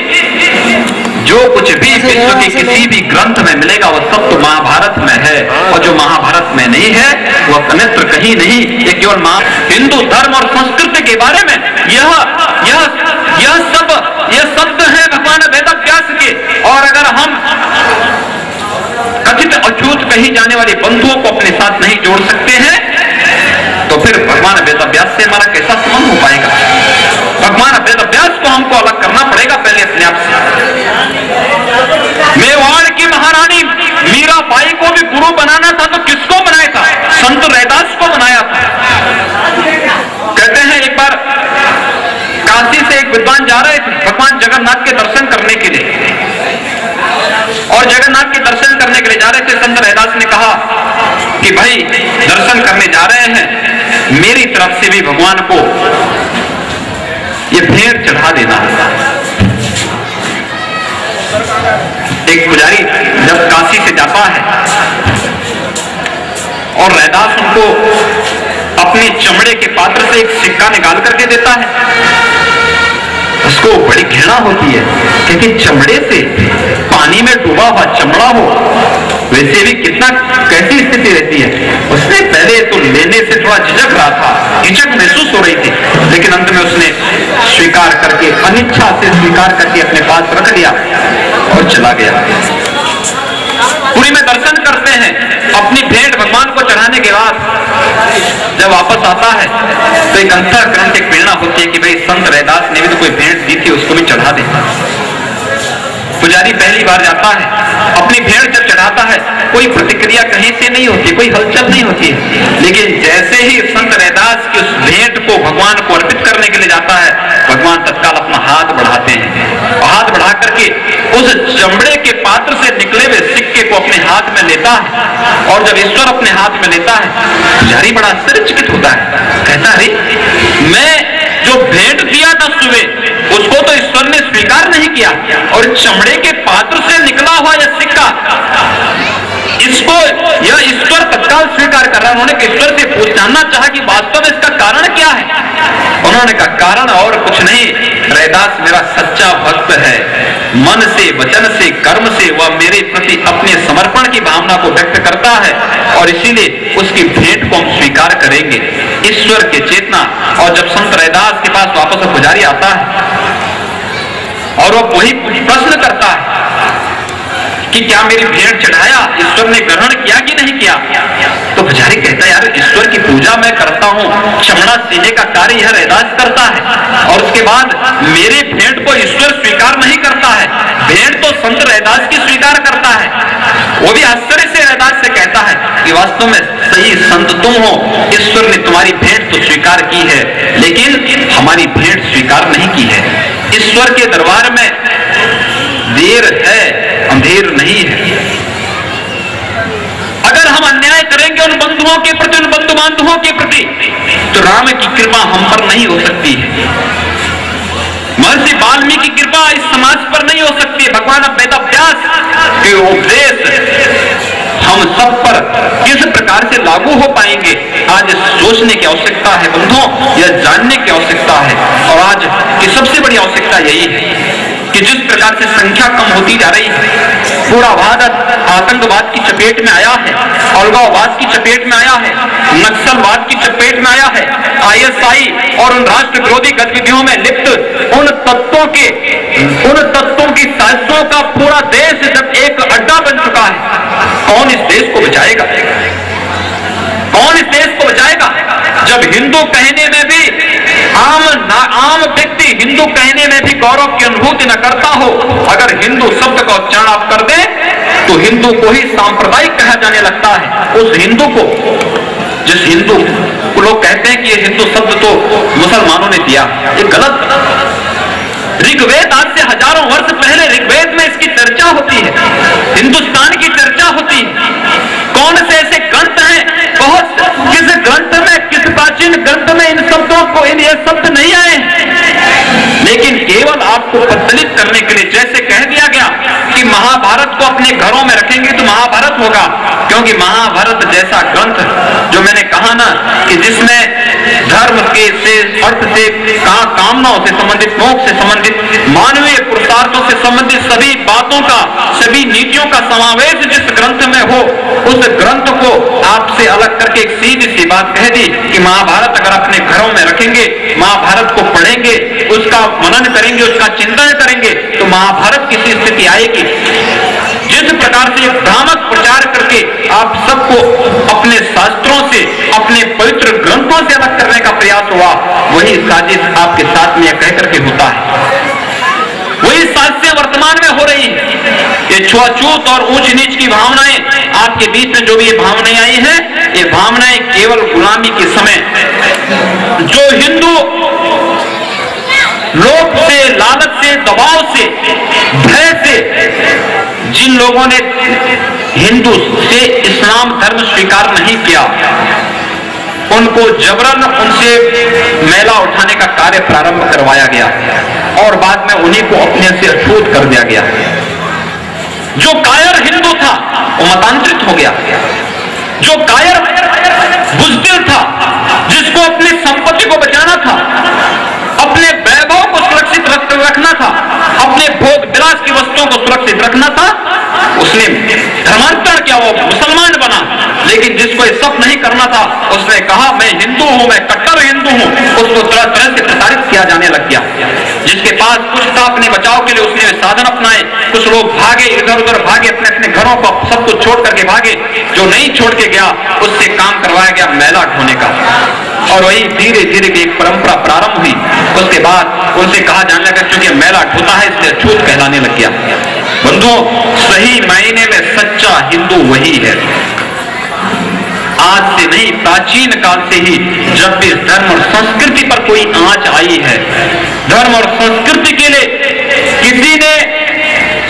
विश्व के किसी भी ग्रंथ में मिलेगा वो सब तो महाभारत में है, और जो महाभारत में नहीं है वह अन्यत्र कहीं नहीं। ये केवल हिंदू धर्म और संस्कृति के बारे में यह शब्द है भगवान वेदव्यास के। और अगर हम कथित अछूत कही जाने वाले बंधुओं को अपने साथ नहीं जोड़ सकते हैं तो फिर भगवान वेदव्यास से हमारा कैसा संबंध हो पाएगा? भगवान वेदव्यास को हमको अलग करना पड़ेगा पहले अपने आप से। मेवाड़ की महारानी मीराबाई को भी गुरु बनाना था तो किसको बनाया था? संत रैदास को बनाया था। कहते हैं एक बार काशी से एक विद्वान जा रहे थे भगवान जगन्नाथ के दर्शन करने के लिए, और जगन्नाथ के दर्शन करने के लिए जा रहे थे। संत रैदास ने कहा कि भाई दर्शन करने जा रहे हैं, मेरी तरफ से भी भगवान को ये भेंट चढ़ा देना। एक पुजारी जब काशी से जाता है और रैदास उनको अपने चमड़े के पात्र से एक सिक्का निकाल करके देता है, उसको बड़ी घृणा होती है क्योंकि चमड़े से, पानी में डूबा हुआ चमड़ा हो, वैसे भी कितना कैसी स्थिति रहती है। उसने पहले तो लेने से थोड़ा झिझक रहा था, हिचक महसूस हो रही थी, लेकिन अंत में उसने स्वीकार करके, अनिच्छा से स्वीकार करके अपने पास रख लिया और चला गया। पुरी में दर्शन करते हैं, अपनी भेंट भगवान को चढ़ाने के बाद जब वापस आता है तो एक अंतःकरण की प्रेरणा होती है कि भाई संत रैदास ने भी तो कोई भेंट दी थी, उसको भी चढ़ा दे। पुजारी पहली बार जाता है, अपनी भेड़ जब चढ़ाता है, कोई प्रतिक्रिया कहीं से नहीं होती, कोई हलचल नहीं होती है। लेकिन जैसे ही संत रैदास की उस भेंट को भगवान को अर्पित करने के लिए जाता है, भगवान तत्काल अपना हाथ बढ़ाते हैं और हाथ बढ़ा करके उस चमड़े के पात्र से निकले हुए सिक्के को अपने हाथ में लेता है। और जब ईश्वर अपने हाथ में लेता है, पुजारी बड़ा आश्चर्यचकित होता है, कहता है मैं जो भेंट दिया था सुबह उसको तो ईश्वर ने स्वीकार नहीं किया, और चमड़े के पात्र से निकला हुआ यह सिक्का इसको यह ईश्वर तत्काल स्वीकार कर रहा है। उन्होंने ईश्वर से जानना चाहा कि वास्तव में इसका कारण क्या है। उन्होंने कहा कारण और कुछ नहीं, रैदास मेरा सच्चा भक्त है, मन से वचन से कर्म से वह मेरे प्रति अपने समर्पण की भावना को व्यक्त करता है, और इसीलिए उसकी भेंट को हम स्वीकार करेंगे। ईश्वर की चेतना। और जब संत रैदास के पास वापस पुजारी आता है और वह वही प्रश्न करता है कि क्या मेरी भेंट चढ़ाया, ईश्वर ने ग्रहण किया कि नहीं किया, तो पुजारी कहता है यार ईश्वर की पूजा मैं करता हूं, चमड़ा सीने का कार्य यह रैदास करता है, और उसके बाद मेरी भेंट को ईश्वर स्वीकार नहीं करता है, भेंट तो संत रैदास की स्वीकार करता है। वो भी आश्चर्य से रैदास से कहता है कि वास्तव में सही संत तुम हो, ईश्वर ने तुम्हारी भेंट तो स्वीकार की है लेकिन हमारी भेंट स्वीकार नहीं की है। ईश्वर के दरबार में देर है, अंधेर नहीं है। अगर हम अन्याय करेंगे उन बंधुओं के प्रति, उन बंधु बांधवों के प्रति, तो राम की कृपा हम पर नहीं हो सकती है, महर्षि वाल्मीकि की कृपा इस समाज पर नहीं हो सकती है। भगवान वेदव्यास के उपदेश हम सब पर किस प्रकार से लागू हो पाएंगे, आज सोचने की आवश्यकता है बंधुओं, यह जानने की आवश्यकता है। और आज की सबसे बड़ी आवश्यकता यही है कि जिस प्रकार से संख्या कम होती जा रही है, पूरा भारत आतंकवाद की चपेट में आया है, अलगाववाद की चपेट में आया है, नक्सलवाद की चपेट में आया है, आईएसआई और उन राष्ट्र विरोधी गतिविधियों में लिप्त उन तत्वों की साजिशों का पूरा देश जब एक अड्डा बन चुका है, कौन इस देश को बचाएगा? कौन इस देश को बचाएगा? जब हिंदू कहने में भी आम व्यक्ति हिंदू कहने में भी गौरव की अनुभूति न करता हो, अगर हिंदू शब्द का उच्चारण आप कर दे तो हिंदू को ही सांप्रदायिक कहा जाने लगता है। उस हिंदू को, जिस हिंदू को लोग कहते हैं कि ये हिंदू शब्द तो मुसलमानों ने दिया, ये गलत। ऋग्वेद आज से हजारों वर्ष पहले ऋग्वेद में इसकी चर्चा होती है, हिंदुस्तान की चर्चा होती है। कौन से ऐसे ग्रंथ हैं, बहुत किस ग्रंथ में, किस प्राचीन ग्रंथ में इन शब्दों को, इन ये शब्द नहीं आए, लेकिन केवल आपको प्रचलित करने के लिए जैसे कह दिया गया कि महाभारत को अपने घरों में रखेंगे तो महाभारत होगा, क्योंकि महाभारत जैसा ग्रंथ जो मैंने कहा ना कि जिसमें धर्म के से, अर्थ से, कामनाओं से संबंधित, मोक्ष से संबंधित, मानवीय पुरुषार्थों से संबंधित सभी बातों का, सभी नीतियों का समावेश जिस ग्रंथ में हो, उस ग्रंथ को आपसे अलग करके एक सीधी सी बात कह दी कि महाभारत अगर अपने घरों में रखेंगे, महाभारत को पढ़ेंगे, उसका मनन करेंगे, उसका चिंतन करेंगे, तो महाभारत किसी स्थिति आएगी। जिस प्रकार से भ्रामक प्रचार करके आप सबको अपने शास्त्रों से, अपने पवित्र ग्रंथों से अलग करने का प्रयास हुआ, वही साजिश आपके साथ में कह करके होता है, वही साजिशें वर्तमान में हो रही है। ये छुआछूत और ऊंच नीच की भावनाएं आपके बीच में जो भी ये भावनाएं आई हैं, ये भावनाएं केवल गुलामी के समय जो हिंदू लोभ से, लालच से, दबाव से, भय से, जिन लोगों ने हिंदू से इस्लाम धर्म स्वीकार नहीं किया, उनको जबरन उनसे मैला उठाने का कार्य प्रारंभ करवाया गया और बाद में उन्हीं को अपने से अछूत कर दिया गया। जो कायर हिंदू था वो मतांतरित हो गया, जो कायर बुज़दिल था, जिसको अपनी संपत्ति को बचाना था, अपने वैभव को सुरक्षित रखना था, अपने भोग विलास की वस्तुओं को सुरक्षित रखना था, उसने धर्मांतरण किया, वो मुसलमान बना। लेकिन जिसको ये सब नहीं करना था, उसने कहा मैं हिंदू हूं, मैं कट्टर हिंदू हूं, उसको तरह तरह से प्रसारित किया जाने लग गया। जिसके पास कुछ था अपने बचाव के लिए उसने साधन अपनाए, कुछ लोग भागे, इधर उधर भागे, अपने अपने घरों को सब कुछ छोड़ करके भागे। जो नहीं छोड़ के गया उससे काम करवाया गया मैला ढोने का, और वही धीरे धीरे एक परंपरा प्रारंभ हुई। उसके बाद उनसे कहा जाने लगा क्योंकि मैला ढोता है इसलिए अछूत कहलाने लग गया। बंधुओं, सही मायने में सच्चा हिंदू वही है, आज से नहीं प्राचीन काल से ही जब भी धर्म और संस्कृति पर कोई आंच आई है, धर्म और संस्कृति के लिए किसी ने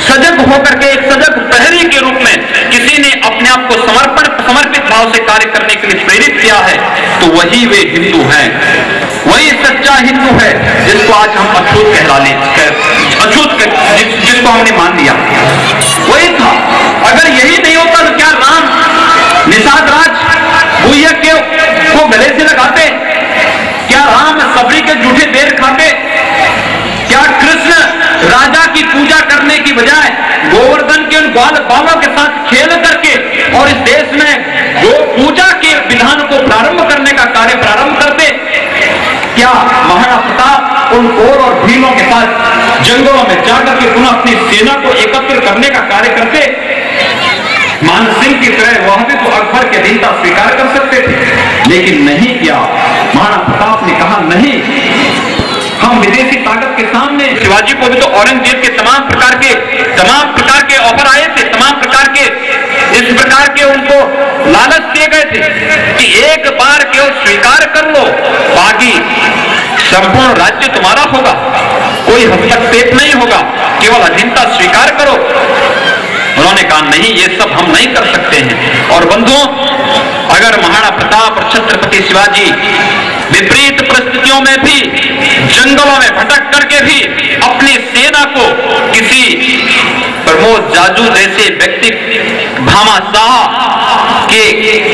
सजग होकर के एक सजग प्रहरी के रूप में किसी ने अपने आप को समर्पित भाव से कार्य करने के लिए प्रेरित किया है, तो वही वे हिंदू हैं, वही सच्चा हिंदू है जिसको आज हम अछूत कहला ले, जिसको हमने मान लिया, वही था। अगर यही नहीं होता तो क्या राम निषाद राज भूया को गले से लगाते? क्या राम सबरी के जूठे बेर खाते? क्या कृष्ण राजा की पूजा करने की बजाय गोवर्धन के उन ग्वाल बालों के साथ खेल करके और इस देश में गो पूजा के विधान को प्रारंभ करने का कार्य प्रारंभ करते? क्या महाराणा प्रताप उन कौर और भीलों के साथ जंगलों में जाकर के पुनः अपनी सेना को एकत्र करने का कार्य करते? मान सिंह की तरह वह भी तो अकबर के अधीनता स्वीकार कर सकते थे, लेकिन नहीं किया। महाराणा प्रताप ने कहा नहीं, हम विदेशी ताकत के सामने। शिवाजी को भी तो औरंगजेब के तमाम प्रकार के ऑफर आए थे, तमाम प्रकार के इस प्रकार के उनको लालच दिए गए थे कि एक बार केवल स्वीकार कर लो, बाकी संपूर्ण राज्य तुम्हारा होगा, कोई हस्तक्षेप नहीं होगा, केवल अधीनता स्वीकार करो। उन्होंने कहा नहीं, ये सब हम नहीं कर सकते हैं। और बंधुओं, अगर महाराणा प्रताप और छत्रपति शिवाजी विपरीत परिस्थितियों में भी जंगलों में भटक करके भी अपनी सेना को किसी प्रमोद जाजू जैसे व्यक्ति भामाशाह के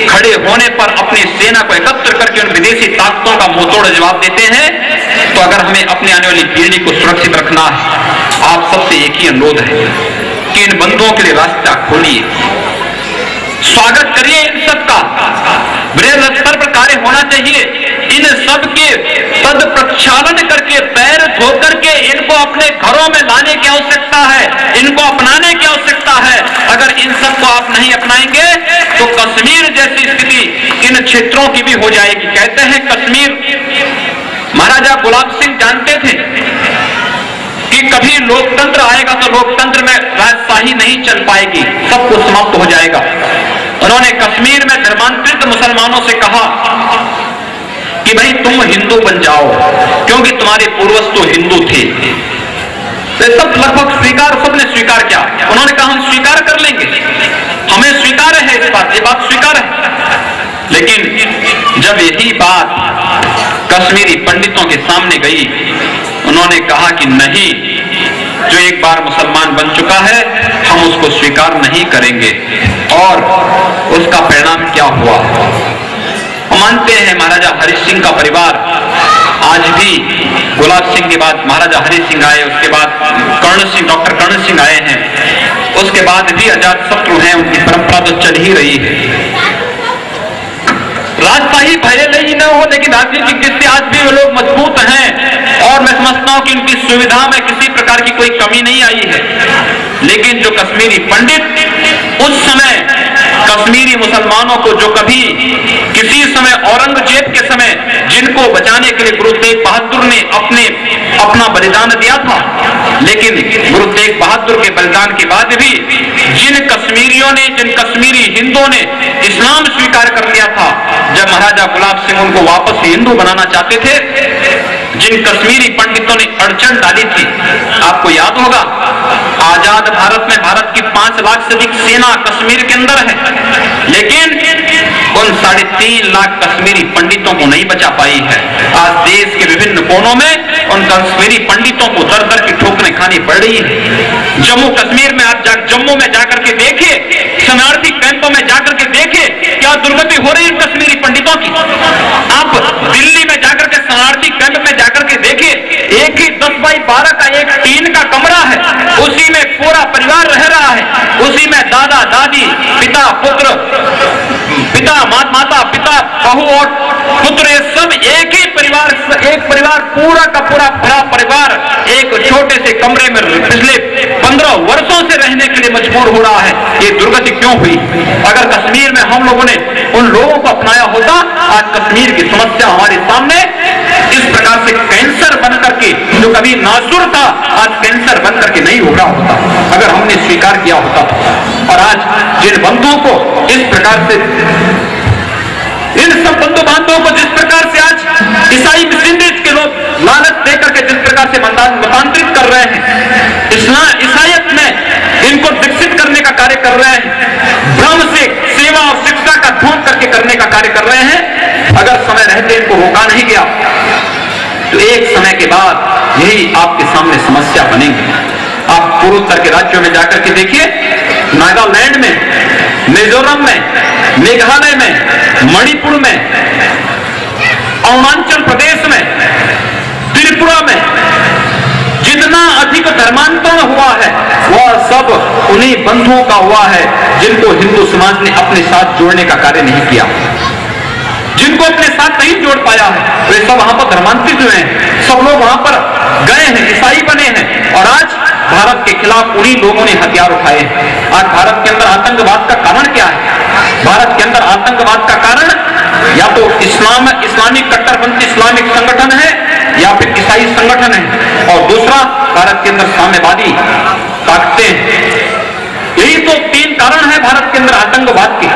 खड़े होने पर अपनी सेना को एकत्र करके उन विदेशी ताकतों का मुंहतोड़ जवाब देते हैं, तो अगर हमें अपनी आने वाली पीढ़ी को सुरक्षित रखना है, आप सबसे एक ही अनुरोध है कि इन बंधुओं के लिए रास्ता खोलिए, स्वागत करिए इन सबका, बृहद स्तर पर कार्य होना चाहिए। इन सब के पद प्रक्षालन करके पैर धो करके इनको अपने घरों में लाने की आवश्यकता है, इनको अपनाने की आवश्यकता है। अगर इन सबको आप नहीं अपनाएंगे तो कश्मीर जैसी स्थिति इन क्षेत्रों की भी हो जाएगी। कहते हैं कश्मीर, महाराजा गुलाब सिंह जानते थे कि कभी लोकतंत्र आएगा तो लोकतंत्र में राजशाही नहीं चल पाएगी, सब कुछ समाप्त हो जाएगा। उन्होंने कश्मीर में धर्मांतरित मुसलमानों से कहा कि भाई तुम हिंदू बन जाओ, क्योंकि तुम्हारे पूर्वज तो हिंदू थे। तो सब लगभग सबने स्वीकार किया। उन्होंने कहा हम स्वीकार कर लेंगे, हमें स्वीकार है इस बात, ये बात स्वीकार है। लेकिन जब यही बात कश्मीरी पंडितों के सामने गई, उन्होंने कहा कि नहीं, जो एक बार मुसलमान बन चुका है हम उसको स्वीकार नहीं करेंगे। और उसका परिणाम क्या हुआ? हम मानते हैं महाराजा हरि सिंह का परिवार आज भी, गुलाब सिंह के बाद महाराजा हरि सिंह आए, उसके बाद डॉक्टर कर्ण सिंह आए हैं, उसके बाद भी अजात शत्रु हैं, उनकी परंपरा तो चल ही रही है। राजशाही भले नहीं न हो, लेकिन राजनीतिक दृष्टि आज भी वो लोग मजबूत हैं और मैं समझता हूं कि उनकी सुविधा में किसी प्रकार की कोई कमी नहीं आई है। लेकिन जो कश्मीरी पंडित उस समय कश्मीरी मुसलमानों को, जो कभी किसी समय औरंगजेब के समय जिनको बचाने के लिए गुरु तेग बहादुर ने अपना बलिदान दिया था, लेकिन गुरु तेग बहादुर के बलिदान के बाद भी जिन कश्मीरी हिंदुओं ने इस्लाम स्वीकार कर लिया था, जब महाराजा गुलाब सिंह उनको वापस हिंदू बनाना चाहते थे, जिन कश्मीरी पंडितों ने अड़चन डाली थी, आपको याद होगा आजाद भारत में भारत की 5 लाख से अधिक सेना कश्मीर के अंदर है, लेकिन उन 3.5 लाख कश्मीरी पंडितों को नहीं बचा पाई है। आज देश के विभिन्न कोनों में उन कश्मीरी पंडितों को दर दर की ठोकरें खानी पड़ रही है। जम्मू कश्मीर में आप जम्मू में जाकर के देखिए, शरणार्थी कैंपों में जाकर के देखिए क्या दुर्गति हो रही है कश्मीरी पंडितों की। आप दिल्ली में जाकर के शरणार्थी कैंप में जाकर के देखिए, एक ही 10 बाई 12 का एक टीन का कमरा है, उसी में पूरा परिवार रह रहा है, उसी में दादा दादी, पिता पुत्र, माता पिता, बहू और पुत्र, ये सब एक ही परिवार, एक परिवार पूरा का पूरा बड़ा परिवार एक छोटे से कमरे में पिछले 15 वर्षों से रहने के लिए मजबूर हो रहा है। ये दुर्गति क्यों हुई? अगर कश्मीर में हम लोगों ने उन लोगों को अपनाया होता, आज कश्मीर की समस्या हमारे सामने इस प्रकार से कैंसर बन करके जो कभी नासुर था आज कैंसर बन करके नहीं हो रहा होता अगर हमने स्वीकार किया होता। और आज जिन बंधुओं को इस प्रकार से, इन सब बंधु बांधवों को जिस प्रकार से आज ईसाई मिशनरीज के लोग लालच देकर के जिस प्रकार से मतांतरित कर रहे हैं, ईसाईयत में इनको विकसित करने का कार्य कर रहे हैं, भ्रम से सेवा और शिक्षा का ढोंग करके करने का कार्य कर रहे हैं, अगर समय रहते इनको रोका नहीं गया तो एक समय के बाद यही आपके सामने समस्या बनेगी। आप पूर्वोत्तर के राज्यों में जाकर के देखिए, नागालैंड में, मिजोरम में, मेघालय में, मणिपुर में, अरुणाचल प्रदेश में, त्रिपुरा में जितना अधिक धर्मांतरण हुआ है वह सब उन्हीं बंधुओं का हुआ है जिनको हिंदू समाज ने अपने साथ जोड़ने का कार्य नहीं किया, जिनको अपने साथ नहीं जोड़ पाया है। वे सब वहां पर धर्मांतरित हुए हैं, सब लोग वहां पर गए हैं, ईसाई बने हैं और आज भारत के खिलाफ उन्हीं लोगों ने हथियार उठाए हैं। आज भारत के अंदर आतंकवाद का कारण क्या है? भारत के अंदर आतंकवाद का कारण या तो इस्लामिक कट्टरपंथी इस्लामिक संगठन है या फिर ईसाई संगठन है, और दूसरा भारत के अंदर साम्यवादी ताकतें हैं। यही तो 3 कारण है भारत के अंदर आतंकवाद के।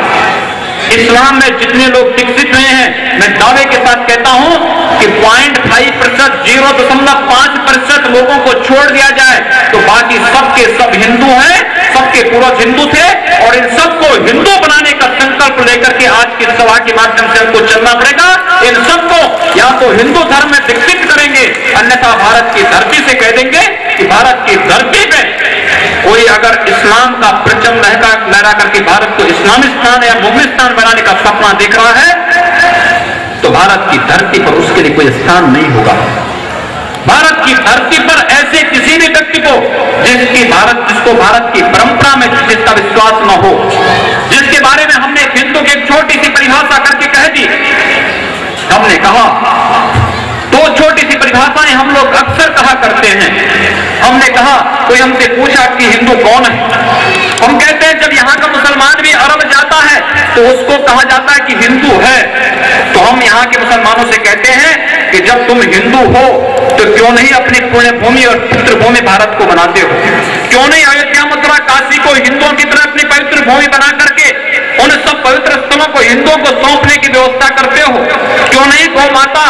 इस्लाम में जितने लोग विकसित हुए हैं, मैं दावे के साथ कहता हूं कि 0.5%, 0.5% लोगों को छोड़ दिया जाए तो बाकी सबके सब हिंदू हैं, सबके पूर्वज हिंदू थे और इन सबको हिंदू बनाने का संकल्प लेकर के आज की सभा के माध्यम से हमको चलना पड़ेगा। इन सबको या तो हिंदू धर्म में विकसित करेंगे, अन्यथा भारत की धरती से कह देंगे कि भारत की धरती पे कोई अगर इस्लाम का परचम लहरा करके भारत को इस्लामिस्तान या मुगलिस्तान बनाने का सपना देख रहा है तो भारत की धरती पर उसके लिए कोई स्थान नहीं होगा। भारत की धरती पर ऐसे किसी भी व्यक्ति को जिसको भारत की परंपरा में जिसका विश्वास न हो, जिसके बारे में हमने हिंदू की एक छोटी सी परिभाषा करके कह दी, हमने कहा 2 छोटी सी परिभाषाएं हम लोग अक्सर कहा करते हैं। हमने कहा, कोई हमसे पूछा कि हिंदू कौन है, हम कहते हैं जब यहाँ का मुसलमान भी अरब जाता है तो उसको कहा जाता है कि हिंदू है। तो हम यहाँ के मुसलमानों से कहते हैं कि जब तुम हिंदू हो तो क्यों नहीं अपनी पुण्य भूमि और पवित्र भूमि भारत को बनाते हो? क्यों नहीं अयोध्या, मथुरा, काशी को हिंदुओं की तरह अपनी पवित्र भूमि बना करके उन सब पवित्र स्थलों को हिंदुओं को सौंपने की व्यवस्था करते हो? क्यों नहीं गौ माता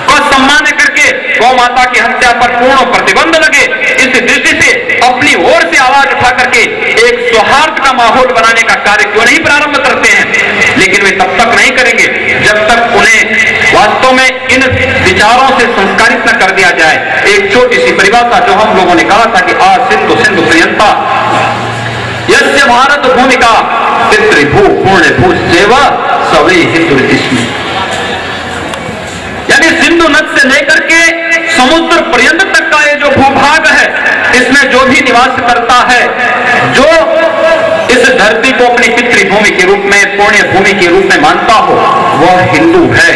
को सम्मान करके गौ माता की हत्या पर पूर्ण प्रतिबंध लगे? इस दृष्टि से अपनी ओर से आवाज उठा करके एक सौहार्द का माहौल बनाने का कार्य क्यों नहीं प्रारंभ करते हैं? लेकिन वे तब तक नहीं करेंगे जब तक उन्हें वास्तव में इन विचारों से संस्कारित न कर दिया जाए। एक छोटी सी परिभाषा जो हम लोगों ने कहा था कि आ सिंधु सिंधु प्रियंता यस्य भारत भूमिका पितृभू पूर्ण भू सेवा सवै हिंदू ऋषि, यानी सिंधु नद से लेकर के समुद्र पर्यंत तक का ये जो भूभाग है, इसमें जो भी निवास करता है, जो इस धरती को अपनी पितृभूमि के रूप में, पुण्य भूमि के रूप में मानता हो, वह हिंदू है।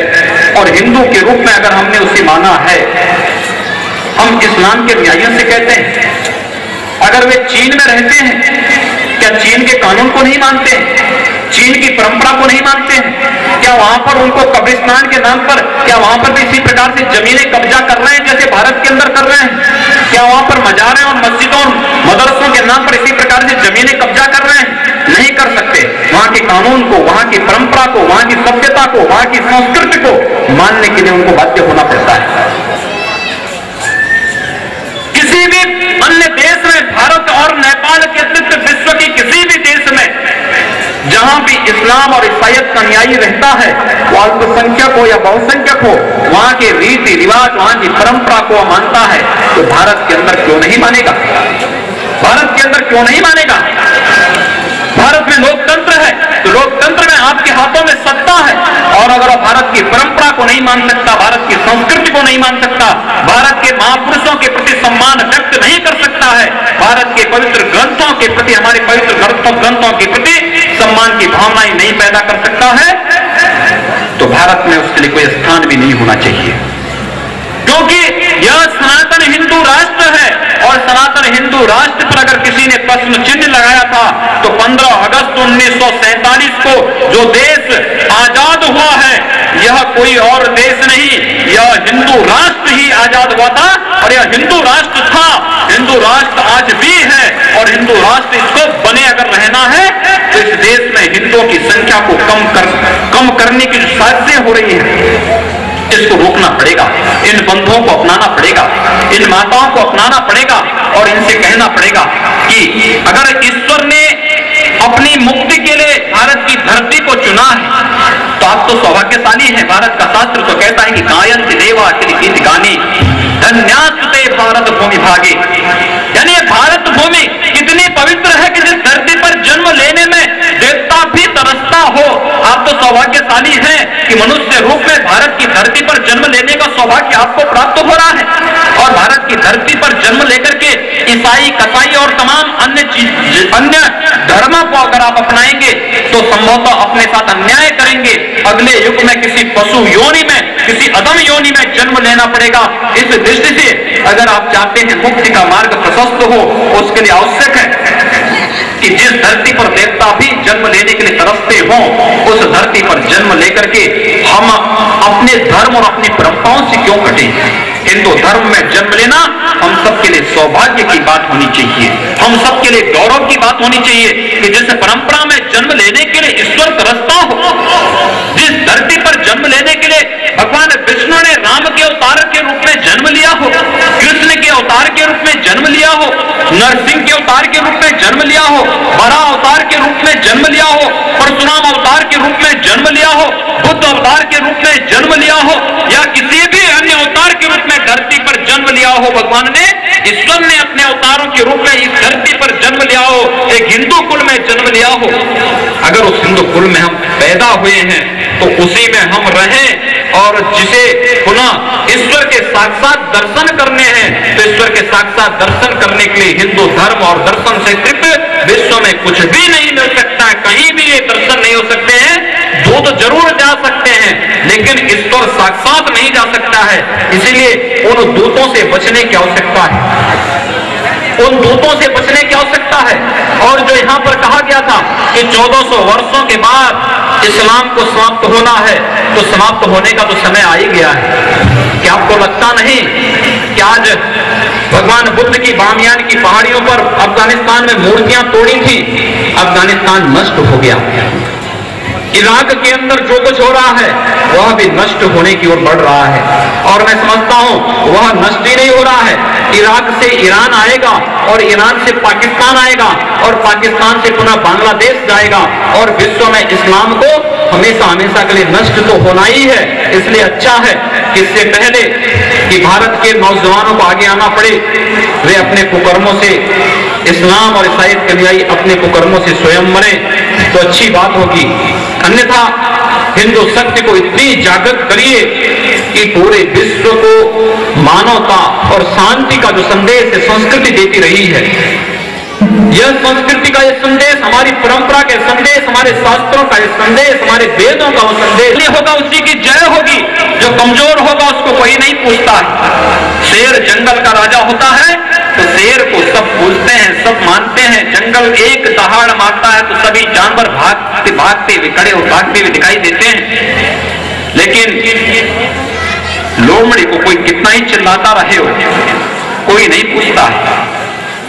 और हिंदू के रूप में अगर हमने उसे माना है, हम इस्लाम के न्यायों से कहते हैं, अगर वे चीन में रहते हैं, क्या चीन के कानून को नहीं मानते हैं? चीन की परंपरा को नहीं मानते हैं? क्या वहां पर उनको कब्रिस्तान के नाम पर, क्या वहां पर भी इसी प्रकार से जमीनें कब्जा कर रहे हैं जैसे भारत के अंदर कर रहे हैं? क्या वहां पर मजारें और मस्जिदों और मदरसों के नाम पर इसी प्रकार से जमीनें कब्जा कर रहे हैं? नहीं कर सकते। वहां के कानून को, वहां की परंपरा को, वहां की सभ्यता को, वहां की संस्कृति को मानने के लिए उनको बाध्य होना पड़ता है। किसी भी अन्य देश में, भारत और नेपाल के अतिरिक्त विश्व के किसी भी देश में जहां भी इस्लाम और ईसाईयत का अनुयायी रहता है, वो अल्पसंख्यक हो या बहुसंख्यक हो, वहां के रीति रिवाज, वहां की परंपरा को मानता है, तो भारत के अंदर क्यों नहीं मानेगा? भारत के अंदर क्यों नहीं मानेगा? भारत में लोकतंत्र है तो लोकतंत्र में आपके हाथों में सत्ता है, और अगर आप भारत की परंपरा को नहीं मान सकता, भारत की संस्कृति को नहीं मान सकता, भारत के महापुरुषों के प्रति सम्मान व्यक्त नहीं कर सकता है, भारत के पवित्र ग्रंथों के प्रति, हमारे पवित्र ग्रंथों के प्रति सम्मान की भावनाएं नहीं पैदा कर सकता है, तो भारत में उसके लिए कोई स्थान भी नहीं होना चाहिए। क्योंकि यह सनातन हिंदू राष्ट्र है, और सनातन हिंदू राष्ट्र पर अगर किसी ने प्रश्न चिन्ह लगाया था तो 15 अगस्त 1947 को जो देश आजाद हुआ है, यह कोई और देश नहीं, यह हिंदू राष्ट्र ही आजाद हुआ था और यह हिंदू राष्ट्र था, हिंदू राष्ट्र आज भी है और हिंदू राष्ट्र इसको बने अगर रहना है तो इस देश में हिंदुओं की संख्या को कम करने की जो साजिशें हो रही है इसको रोकना पड़ेगा, इन बंधुओं को अपनाना पड़ेगा, इन माताओं को अपनाना पड़ेगा और इनसे कहना पड़ेगा कि अगर ईश्वर ने अपनी मुक्ति के लिए भारत की धरती को चुना है तो आप तो सौभाग्यशाली हैं। भारत का शास्त्र तो कहता है कि गायन्ति देवा गीत गानी धन्यास्ते भारत भूमि भागे, यानी भारत भूमि कितनी पवित्र है कि जिस धरती पर जन्म लेने में देवता भी तरसता हो। आप तो सौभाग्यशाली हैं कि मनुष्य रूप में भारत की धरती पर जन्म लेने का सौभाग्य आपको प्राप्त हो रहा है और भारत की धरती पर जन्म लेकर के ईसाई, कसाई और तमाम अन्य धर्मों को अगर आप अपनाएंगे तो संभवतः अपने साथ अन्याय करेंगे। अगले युग में किसी पशु योनि में, किसी अधम योनि में जन्म लेना पड़ेगा। इस दृष्टि से अगर आप चाहते हैं मुक्ति का मार्ग प्रशस्त हो, उसके लिए आवश्यक है कि जिस धरती पर देवता भी जन्म लेने के लिए तरसते हों, उस धरती पर जन्म लेकर के हम अपने धर्म और अपनी परंपराओं से क्यों कटें। हिंदू धर्म में जन्म लेना हम सबके लिए सौभाग्य की बात होनी चाहिए, हम सबके लिए गौरव की बात होनी चाहिए कि जिस परंपरा में जन्म लेने के लिए ईश्वर तरसता हो, जिस धरती पर जन्म लेने के लिए भगवान विष्णु ने राम के अवतार के रूप में जन्म लिया हो, कृष्ण के अवतार के रूप में जन्म लिया हो, नरसिंह के अवतार के रूप में जन्म लिया हो, बड़ा अवतार के रूप में जन्म लिया हो, परशुराम अवतार के रूप में जन्म लिया हो, बुद्ध अवतार के रूप में जन्म लिया हो या किसी भी अन्य अवतार के रूप में धरती पर जन्म लिया हो, भगवान ने, ईश्वर ने अपने अवतारों के रूप में इस धरती पर जन्म लिया हो, एक हिंदू कुल में जन्म लिया हो। अगर उस हिंदू कुल में हम पैदा हुए हैं तो उसी में हम रहें और जिसे पुनः ईश्वर के साक्षात दर्शन करने हैं तो ईश्वर के साक्षात दर्शन करने के लिए हिंदू धर्म और दर्शन से तृप्त विश्व में कुछ भी नहीं मिल सकता है, कहीं भी ये दर्शन नहीं हो सकते हैं। दूत जरूर जा सकते हैं लेकिन ईश्वर साक्षात नहीं जा सकता है, इसीलिए उन दूतों से बचने की आवश्यकता है, उन दूतों से बचने की आवश्यकता है। और जो यहाँ पर कहा गया था कि 1400 वर्षों के बाद इस्लाम को समाप्त होना है तो समाप्त होने का तो समय आ ही गया है। क्या आपको लगता नहीं कि आज भगवान बुद्ध की बामियान की पहाड़ियों पर अफगानिस्तान में मूर्तियां तोड़ी थी, अफगानिस्तान नष्ट हो गया। इराक के अंदर जो कुछ हो रहा है वह भी नष्ट होने की ओर बढ़ रहा है और मैं समझता हूं वह नष्ट ही नहीं हो रहा है। इराक से ईरान आएगा और ईरान से पाकिस्तान आएगा और पाकिस्तान से पुनः बांग्लादेश जाएगा और विश्व में इस्लाम को हमेशा हमेशा के लिए नष्ट तो होना ही है। इसलिए अच्छा है कि इससे पहले कि भारत के नौजवानों को आगे आना पड़े, वे अपने कुकर्मों से, इस्लाम और ईसाईयत के अनुयायी अपने कुकर्मों से स्वयं मरे तो अच्छी बात होगी। अन्यथा हिंदू शक्ति को इतनी जागृत करिए कि पूरे विश्व को मानवता और शांति का जो संदेश है संस्कृति देती रही है, यह संस्कृति का यह संदेश, हमारी परंपरा के संदेश, हमारे शास्त्रों का यह संदेश, हमारे वेदों का वो संदेश होगा, उसी की जय होगी। जो कमजोर होगा उसको कोई नहीं पूछता है। शेर जंगल का राजा होता है तो शेर को सब पूछते हैं, सब मानते हैं। जंगल एक दहाड़ मारता है तो सभी जानवर भागते भागते हुए, खड़े और भागते हुए दिखाई देते हैं। लेकिन लोमड़ी को कोई कितना ही चिल्लाता रहे हो, कोई नहीं पूछता है।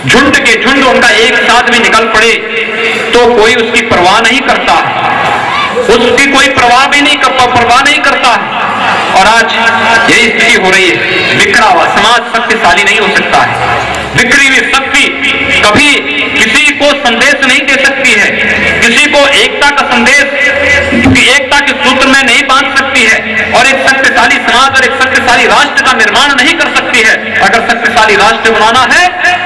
झुंड के झुंड उनका एक साथ में निकल पड़े तो कोई उसकी परवाह नहीं करता, उसकी कोई परवाह नहीं करता है। और आज यही स्थिति हो रही है। बिखरा हुआ समाज शक्तिशाली नहीं हो सकता है। बिखरी हुई शक्ति कभी किसी को संदेश नहीं दे सकती है, किसी को एकता का संदेश, एकता के सूत्र में नहीं बांध सकती है और एक शक्तिशाली समाज और एक शक्तिशाली राष्ट्र का निर्माण नहीं कर सकती है। अगर शक्तिशाली राष्ट्र बनाना है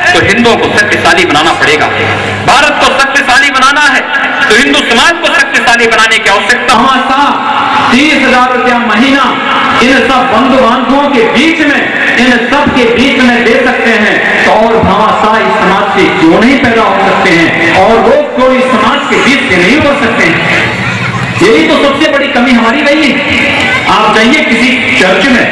तो हिंदुओं को शक्तिशाली बनाना पड़ेगा। भारत को शक्तिशाली बनाना है तो हिंदू समाज को शक्तिशाली बनाने की आवश्यकता। 30,000 रुपया महीना इन सब बंधु बांधवों के बीच में, इन सब के बीच में दे सकते हैं तो और भामाशाह इस समाज से क्यों नहीं पैदा हो सकते हैं और वो क्यों इस समाज के बीच से नहीं हो सकते हैं। यही तो सबसे बड़ी कमी हमारी रही है। आप जाइए किसी चर्च में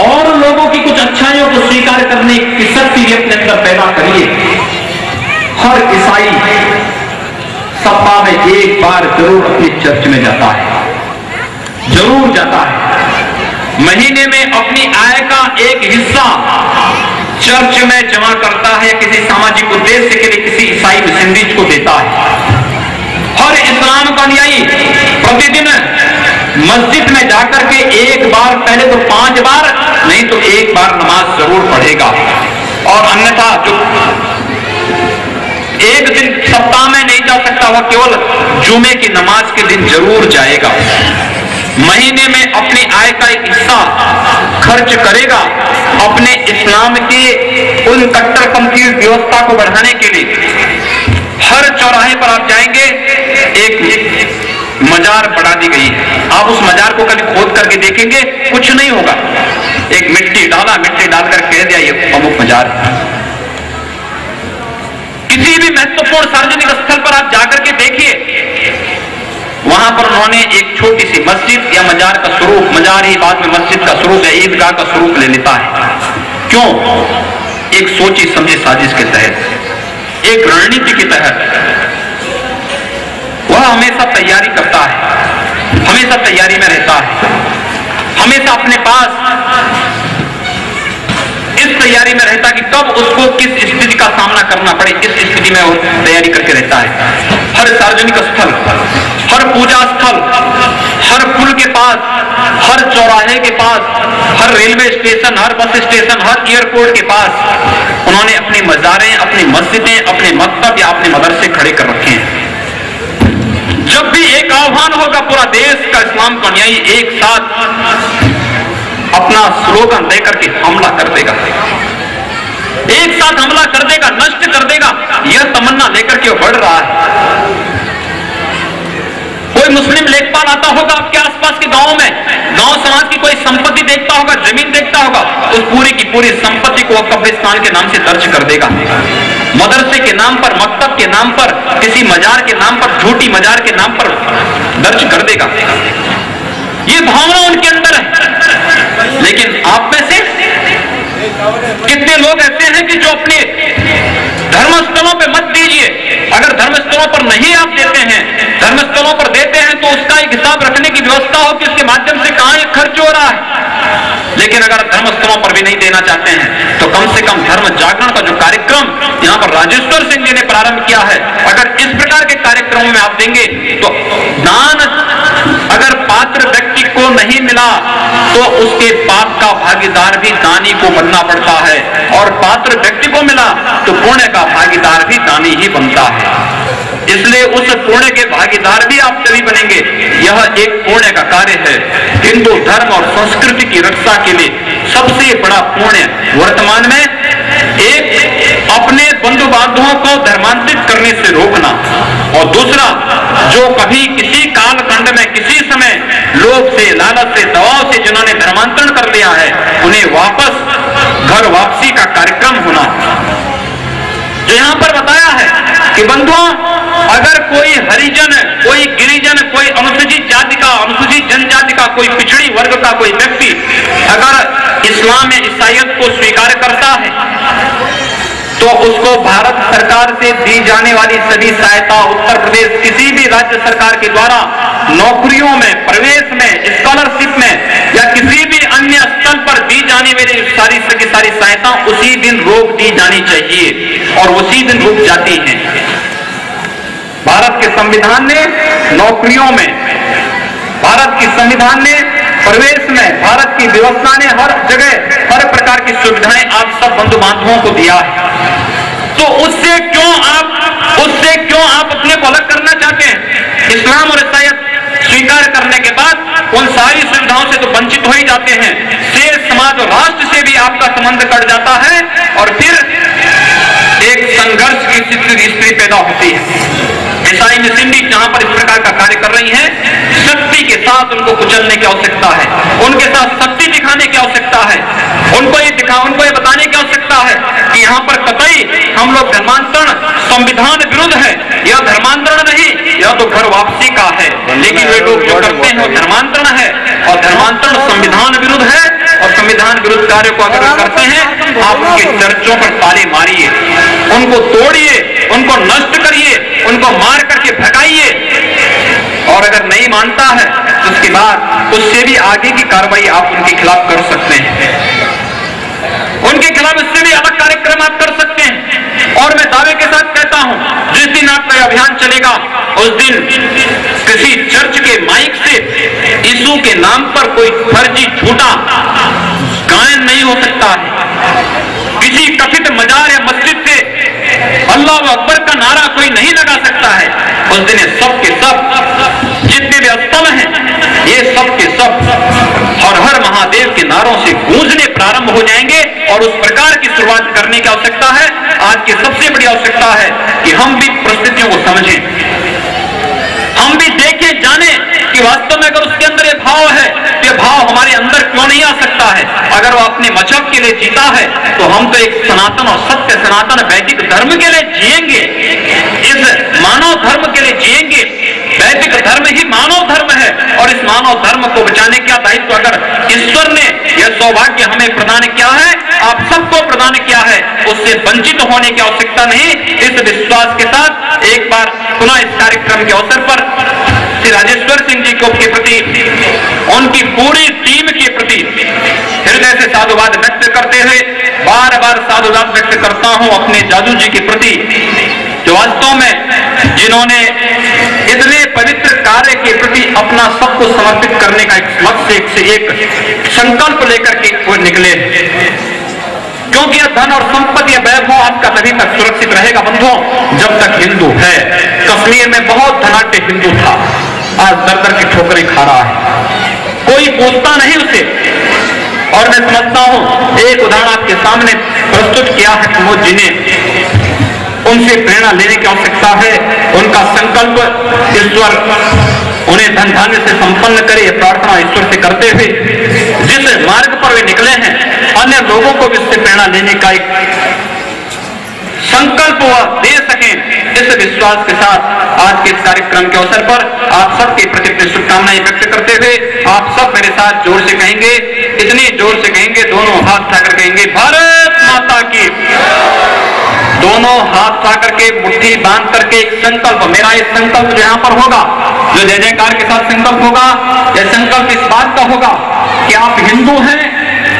और लोगों की कुछ अच्छाइयों को स्वीकार करने की शक्ति भी अपने अंदर पैदा करिए। हर ईसाई सप्ताह में एक बार जरूर अपनी चर्च में जाता है, जरूर जाता है। महीने में अपनी आय का एक हिस्सा चर्च में जमा करता है, किसी सामाजिक उद्देश्य के लिए किसी ईसाई मिशनरीज को देता है। हर इस्लाम का अनुयायी प्रतिदिन मस्जिद में जाकर के एक बार, पहले तो 5 बार, नहीं तो 1 बार नमाज जरूर पढ़ेगा। और अन्यथा जो एक दिन सप्ताह में नहीं जा सकता, वह केवल जुमे की नमाज के दिन जरूर जाएगा। महीने में अपनी आय का एक हिस्सा खर्च करेगा अपने इस्लाम के उन कट्टरपंथी व्यवस्था को बढ़ाने के लिए। हर चौराहे पर आप जाएंगे, एक मजार बढ़ा दी गई है। आप उस मजार को कभी खोद करके देखेंगे, कुछ नहीं होगा। एक मिट्टी डाल कर कह दिया ये प्रमुख मजार है। किसी भी महत्वपूर्ण सार्वजनिक स्थल पर आप जाकर के देखिए, वहां पर उन्होंने एक छोटी सी मस्जिद या मजार का स्वरूप, मजार ही बाद में मस्जिद का स्वरूप या ईदगाह का स्वरूप ले लेता है। क्यों? एक सोची समझी साजिश के तहत, एक रणनीति के तहत वह हमेशा तैयारी करता है, हमेशा तैयारी में रहता है, हमेशा अपने पास इस तैयारी में रहता कि कब उसको किस स्थिति का सामना करना पड़े, इस स्थिति में वो तैयारी करके रहता है। हर सार्वजनिक स्थल, हर पूजा स्थल, हर पुल के पास, हर चौराहे के पास, हर रेलवे स्टेशन, हर बस स्टेशन, हर एयरपोर्ट के पास उन्होंने अपनी मजारें, अपनी मस्जिदें, अपने मकतब या अपने मदरसे खड़े कर रखे हैं। जब भी एक आह्वान होगा, पूरा देश का इस्लाम का अनुयायी एक साथ अपना स्लोगन देकर के हमला कर देगा, एक साथ हमला कर देगा, नष्ट कर देगा। यह तमन्ना लेकर के वो बढ़ रहा है। कोई मुस्लिम लेखपाल आता होगा आपके आसपास के गांव में, गांव समाज की कोई संपत्ति देखता होगा, जमीन देखता होगा, उस पूरी की पूरी संपत्ति को कब्रिस्तान के नाम से दर्ज कर देगा। मदरसे के नाम पर, मकतब के नाम पर, किसी मजार के नाम पर, झूठी मजार के नाम पर दर्ज कर देगा। ये भावना उनके अंदर है। लेकिन आप में से कितने लोग ऐसे हैं कि जो अपने धर्मस्थलों पे मत दीजिए, अगर धर्मस्थलों पर नहीं आप देते हैं, धर्मस्थलों पर देते हैं तो उसका एक हिसाब रखने की व्यवस्था हो कि उसके माध्यम से कहां खर्च हो रहा है। लेकिन अगर धर्मस्थलों पर भी नहीं देना चाहते हैं तो कम से कम धर्म जागरण का जो कार्यक्रम यहां पर राजेश्वर सिंह जी ने प्रारंभ किया है, अगर इस प्रकार के कार्यक्रमों में आप देंगे तो दान अगर पात्र व्यक्ति को नहीं मिला तो उसके पाप का भागीदार भी दानी को बनना पड़ता है, और पात्र व्यक्ति को मिला तो पुण्य का भागीदार भी दानी ही बनता है। इसलिए उस पुण्य के भागीदार भी आप तभी बनेंगे। यह एक पुण्य का कार्य है। हिंदू धर्म और संस्कृति की रक्षा के लिए सबसे बड़ा पुण्य वर्तमान में एक अपने बंधु बांधवों को धर्मांतरित करने से रोकना, और दूसरा जो कभी किसी कालखंड में किसी समय लोभ से, लालच से, दबाव से जिन्होंने धर्मांतरण कर लिया है, उन्हें वापस घर वापसी का कार्यक्रम होना। जो यहां पर बताया है कि बंधुओं, अगर कोई हरिजन, कोई गिरिजन, कोई अनुसूचित जाति का, अनुसूचित जनजाति का, कोई पिछड़ी वर्ग का कोई व्यक्ति अगर इस्लाम या ईसाईयत को स्वीकार करता है तो उसको भारत सरकार से दी जाने वाली सभी सहायता, उत्तर प्रदेश किसी भी राज्य सरकार के द्वारा नौकरियों में, प्रवेश में, स्कॉलरशिप में या किसी भी अन्य स्थल पर दी जाने वाली सारी सहायता उसी दिन रोक दी जानी चाहिए, और उसी दिन रुक जाती है। भारत के संविधान ने नौकरियों में, भारत की संविधान ने प्रवेश में, भारत की व्यवस्था ने हर जगह हर प्रकार की सुविधाएं आप सब बंधु बांधवों को दिया है। तो उससे क्यों आप अपने को अलग करना चाहते हैं? इस्लाम और ईसाईयत स्वीकार करने के बाद उन सारी सुविधाओं से तो वंचित हो ही जाते हैं, शेष समाज और राष्ट्र से भी आपका संबंध कट जाता है, और फिर एक संघर्ष की स्थिति पैदा होती है। ईसाई मिशनरी जहां पर इस प्रकार का कार्य कर रही हैं, शक्ति के साथ उनको कुचलने की आवश्यकता है, उनके साथ शक्ति दिखाने की आवश्यकता है, उनको ये बताने की आवश्यकता है कि यहाँ पर कतई हम लोग धर्मांतरण संविधान विरुद्ध है, यह धर्मांतरण नहीं, यह तो घर वापसी का है। लेकिन वे लोग जो करते हैं वो धर्मांतरण है, और धर्मांतरण संविधान विरुद्ध है, और संविधान विरुद्ध कार्य को अगर करते हैं आप उनके चर्चों पर ताले मारिए, उनको तोड़िए, उनको नष्ट करिए, उनको मार करके भगाइए, और अगर नहीं मानता है तो उसके बाद उससे भी आगे की कार्रवाई आप उनके खिलाफ कर सकते हैं, उनके खिलाफ इससे भी अलग कार्यक्रम आप कर सकते हैं। और मैं दावे के साथ कहता हूं, जिस दिन आपका अभियान चलेगा उस दिन किसी चर्च के माइक से यीशु के नाम पर कोई फर्जी झूठा गायन नहीं हो सकता है, किसी कथित मजार या मस्जिद से अल्लाह अकबर का नारा कोई नहीं लगा सकता है। उस दिन सब के सब जितने भी स्थल हैं ये सब के सब हर हर महादेव के नारों से गूंजने प्रारंभ हो जाएंगे। और उस प्रकार की शुरुआत करने की आवश्यकता है। आज की सबसे बड़ी आवश्यकता है कि हम भी परिस्थितियों को समझें, हम भी देखें, जाने कि वास्तव में अगर उसके अंदर ये भाव है, ये भाव हमारे अंदर क्यों नहीं आ सकता है। अगर वो अपने मजहब के लिए जीता है तो हम तो एक सनातन और सत्य सनातन वैदिक धर्म के लिए जिएंगे, इस मानव धर्म के लिए जिएंगे। वैदिक धर्म ही मानव धर्म है और इस मानव धर्म को बचाने का दायित्व अगर ईश्वर ने यह सौभाग्य हमें प्रदान किया है, आप सबको प्रदान किया है, उससे वंचित होने की आवश्यकता नहीं। इस विश्वास के साथ एक बार पुनः इस कार्यक्रम के अवसर पर श्री राजेश्वर सिंह जी को के प्रति, उनकी पूरी टीम के प्रति हृदय से साधुवाद व्यक्त करते हुए बार बार साधुवाद व्यक्त करता हूं अपने जादू जी के प्रति, जो वास्तव में जिन्होंने इतने पवित्र कार्य के प्रति अपना सब कुछ समर्पित करने का एक लक्ष्य से एक संकल्प लेकर के वो निकले। क्योंकि यह धन और संपत्ति या वैभव आपका तभी तक सुरक्षित रहेगा बंधुओं जब तक हिंदू है। कश्मीर में बहुत धनाढ्य हिंदू था, आज दर दर की ठोकरें खा रहा है, कोई पूछता नहीं उसे। और मैं समझता हूं एक उदाहरण आपके सामने प्रस्तुत किया है प्रमोद जी ने, उनसे प्रेरणा लेने की आवश्यकता है। उनका संकल्प ईश्वर उन्हें धन धान्य से संपन्न करे, यह प्रार्थना ईश्वर से करते हुए जिस मार्ग पर वे निकले हैं अन्य लोगों को भी इससे प्रेरणा लेने का एक संकल्प वह दे सकें। इस विश्वास के साथ आज के इस कार्यक्रम के अवसर पर आप सबके प्रति अपनी शुभकामनाएं व्यक्त करते हुए आप सब मेरे साथ जोर से कहेंगे, इतनी जोर से कहेंगे, दोनों हाथ उठाकर कहेंगे भारत माता की। दोनों हाथ उठा करके मुट्ठी बांध करके एक संकल्प, मेरा एक संकल्प जो यहां पर होगा, जो जय जयकार के साथ संकल्प होगा, यह संकल्प इस बात का होगा कि आप हिंदू हैं,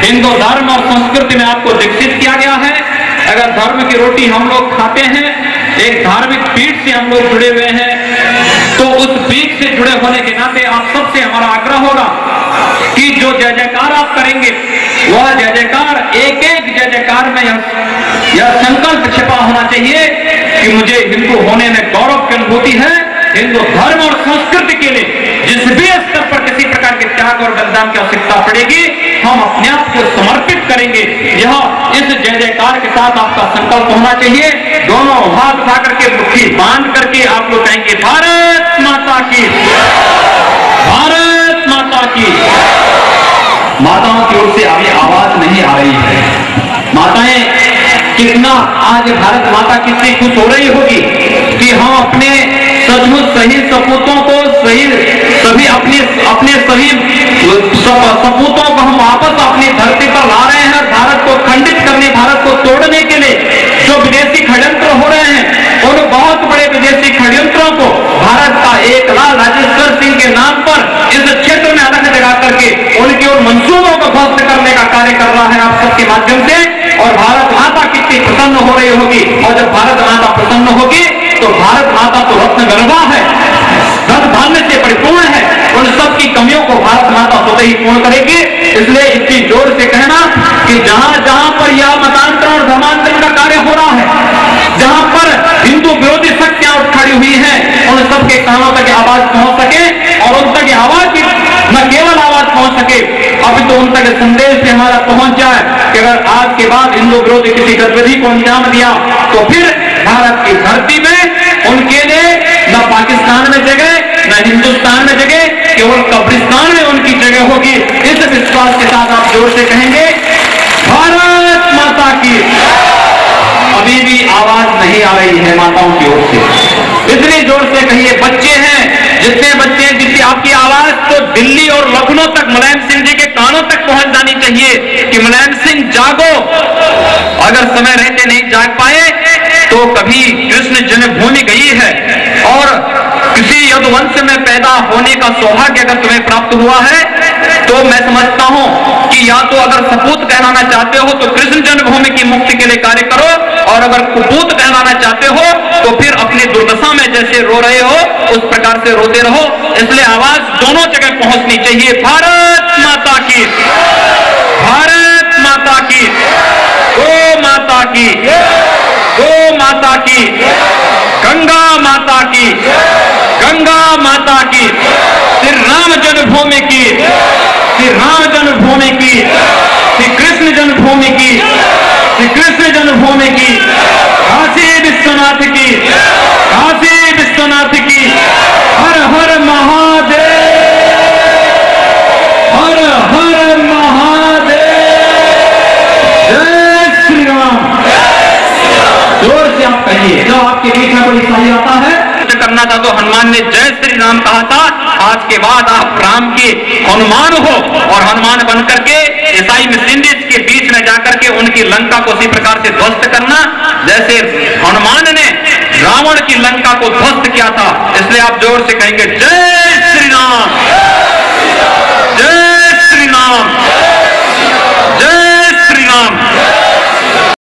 हिंदू धर्म और संस्कृति में आपको दीक्षित किया गया है। अगर धर्म की रोटी हम लोग खाते हैं, एक धार्मिक पीठ से हम लोग जुड़े हुए हैं, तो उस पीठ से जुड़े होने के नाते आप सबसे हमारा आग्रह होगा कि जो जय जयकार आप करेंगे वह जय जयकार, एक एक जय जयकार में यह संकल्प छिपा होना चाहिए कि मुझे हिंदू होने में गौरव की अनुभूति है। हिंदू धर्म और संस्कृति के लिए जिस भी स्तर पर किसी प्रकार के त्याग और बलिदान की आवश्यकता पड़ेगी, हम अपने आप को समर्पित करेंगे। यह इस जय जयकार के साथ आपका संकल्प होना चाहिए। दोनों हाथ उठा करके मुट्ठी बांध करके आप लोग कहेंगे भारत माता की, भारत माता की। माताओं की ओर से अभी आवाज नहीं आ रही है। माताएं कितना आज भारत माता कितनी खुश हो रही होगी कि हम अपने सचमुच सही सपूतों को सभी अपने सही सपूतों को हम वापस अपनी धरती पर ला रहे हैं। भारत को खंडित करने, भारत को तोड़ने के लिए जो विदेशी षड्यंत्र हो रहे हैं, उन बहुत बड़े विदेशी षड्यंत्रों को भारत का एक लाल राजेश्वर सिंह के नाम पर इस क्षेत्र में अलग जगा करके उनके उन मंसूबों को ध्वस्त करने का कार्य कर रहा है आप सबके माध्यम से। और भारत माता कितनी प्रसन्न हो रही होगी, और जब भारत माता प्रसन्न होगी तो भारत माता तो रत्न गर्भा है, धन धान्य से परिपूर्ण है, उन सब की कमियों को भारत माता स्वतः ही पूर्ण करेगी। इसलिए इतनी जोर से कहना कि जहां जहां पर यह मतांतरण और धर्मांतरण का कार्य हो रहा है, जहां पर हिंदू विरोधी शक्तियां उठ खड़ी हुई हैं, उन सबके कानों तक आवाज पहुंच सके और उन तक आवाज न केवल आवाज पहुंच सके, अभी तो उन तक संदेश भी हमारा पहुंच जाए कि अगर आज के बाद हिंदू विरोधी किसी गतिविधि को अंजाम दिया तो फिर भारत की धरती में उनके लिए न पाकिस्तान में जगह, न हिंदुस्तान में जगह, केवल कब्रिस्तान में उनकी जगह होगी। इस विश्वास के साथ आप जोर से कहेंगे भारत माता की। अभी भी आवाज नहीं आ रही है माताओं की ओर से, इतनी जोर से कहिए। बच्चे हैं, जितने बच्चे हैं, जिसकी आपकी आवाज तो दिल्ली और लखनऊ तक मुलायम सिंह जी के कानों तक पहुंच जानी चाहिए कि मुलायम सिंह जागो। अगर समय रहते नहीं जाग पाए तो कभी कृष्ण जन्मभूमि गई है और किसी यदुवंश में पैदा होने का सौभाग्य अगर तुम्हें प्राप्त हुआ है तो मैं समझता हूं कि या तो अगर सपूत कहलाना चाहते हो तो कृष्ण जन्मभूमि की मुक्ति के लिए कार्य करो, और अगर कुपूत कहलाना चाहते हो तो फिर अपनी दुर्दशा में जैसे रो रहे हो उस प्रकार से रोते रहो। इसलिए आवाज दोनों जगह पहुंचनी चाहिए। भारत माता की, भारत माता की, गो माता की, गो माता की, गंगा माता की, गंगा माता की, श्री राम जन्मभूमि की, श्री राम जन्मभूमि की, श्री कृष्ण जन्मभूमि की, श्री कृष्ण जन्मभूमि की, काशी विश्वनाथ की, काशी विश्वनाथ की। हर हर महादेव, हर हर महादेव, जय श्री राम। जोर से आप कहिए। जब आपके बीच में कोई ईसाई आता है करना था तो हनुमान ने जय श्री राम कहा था। आज के बाद आप राम के हनुमान हो, और हनुमान बनकर के ईसाई मिशनरीज के बीच में जाकर के उनकी लंका को उसी प्रकार से ध्वस्त करना जैसे हनुमान ने रावण की लंका को ध्वस्त किया था। इसलिए आप जोर से कहेंगे जय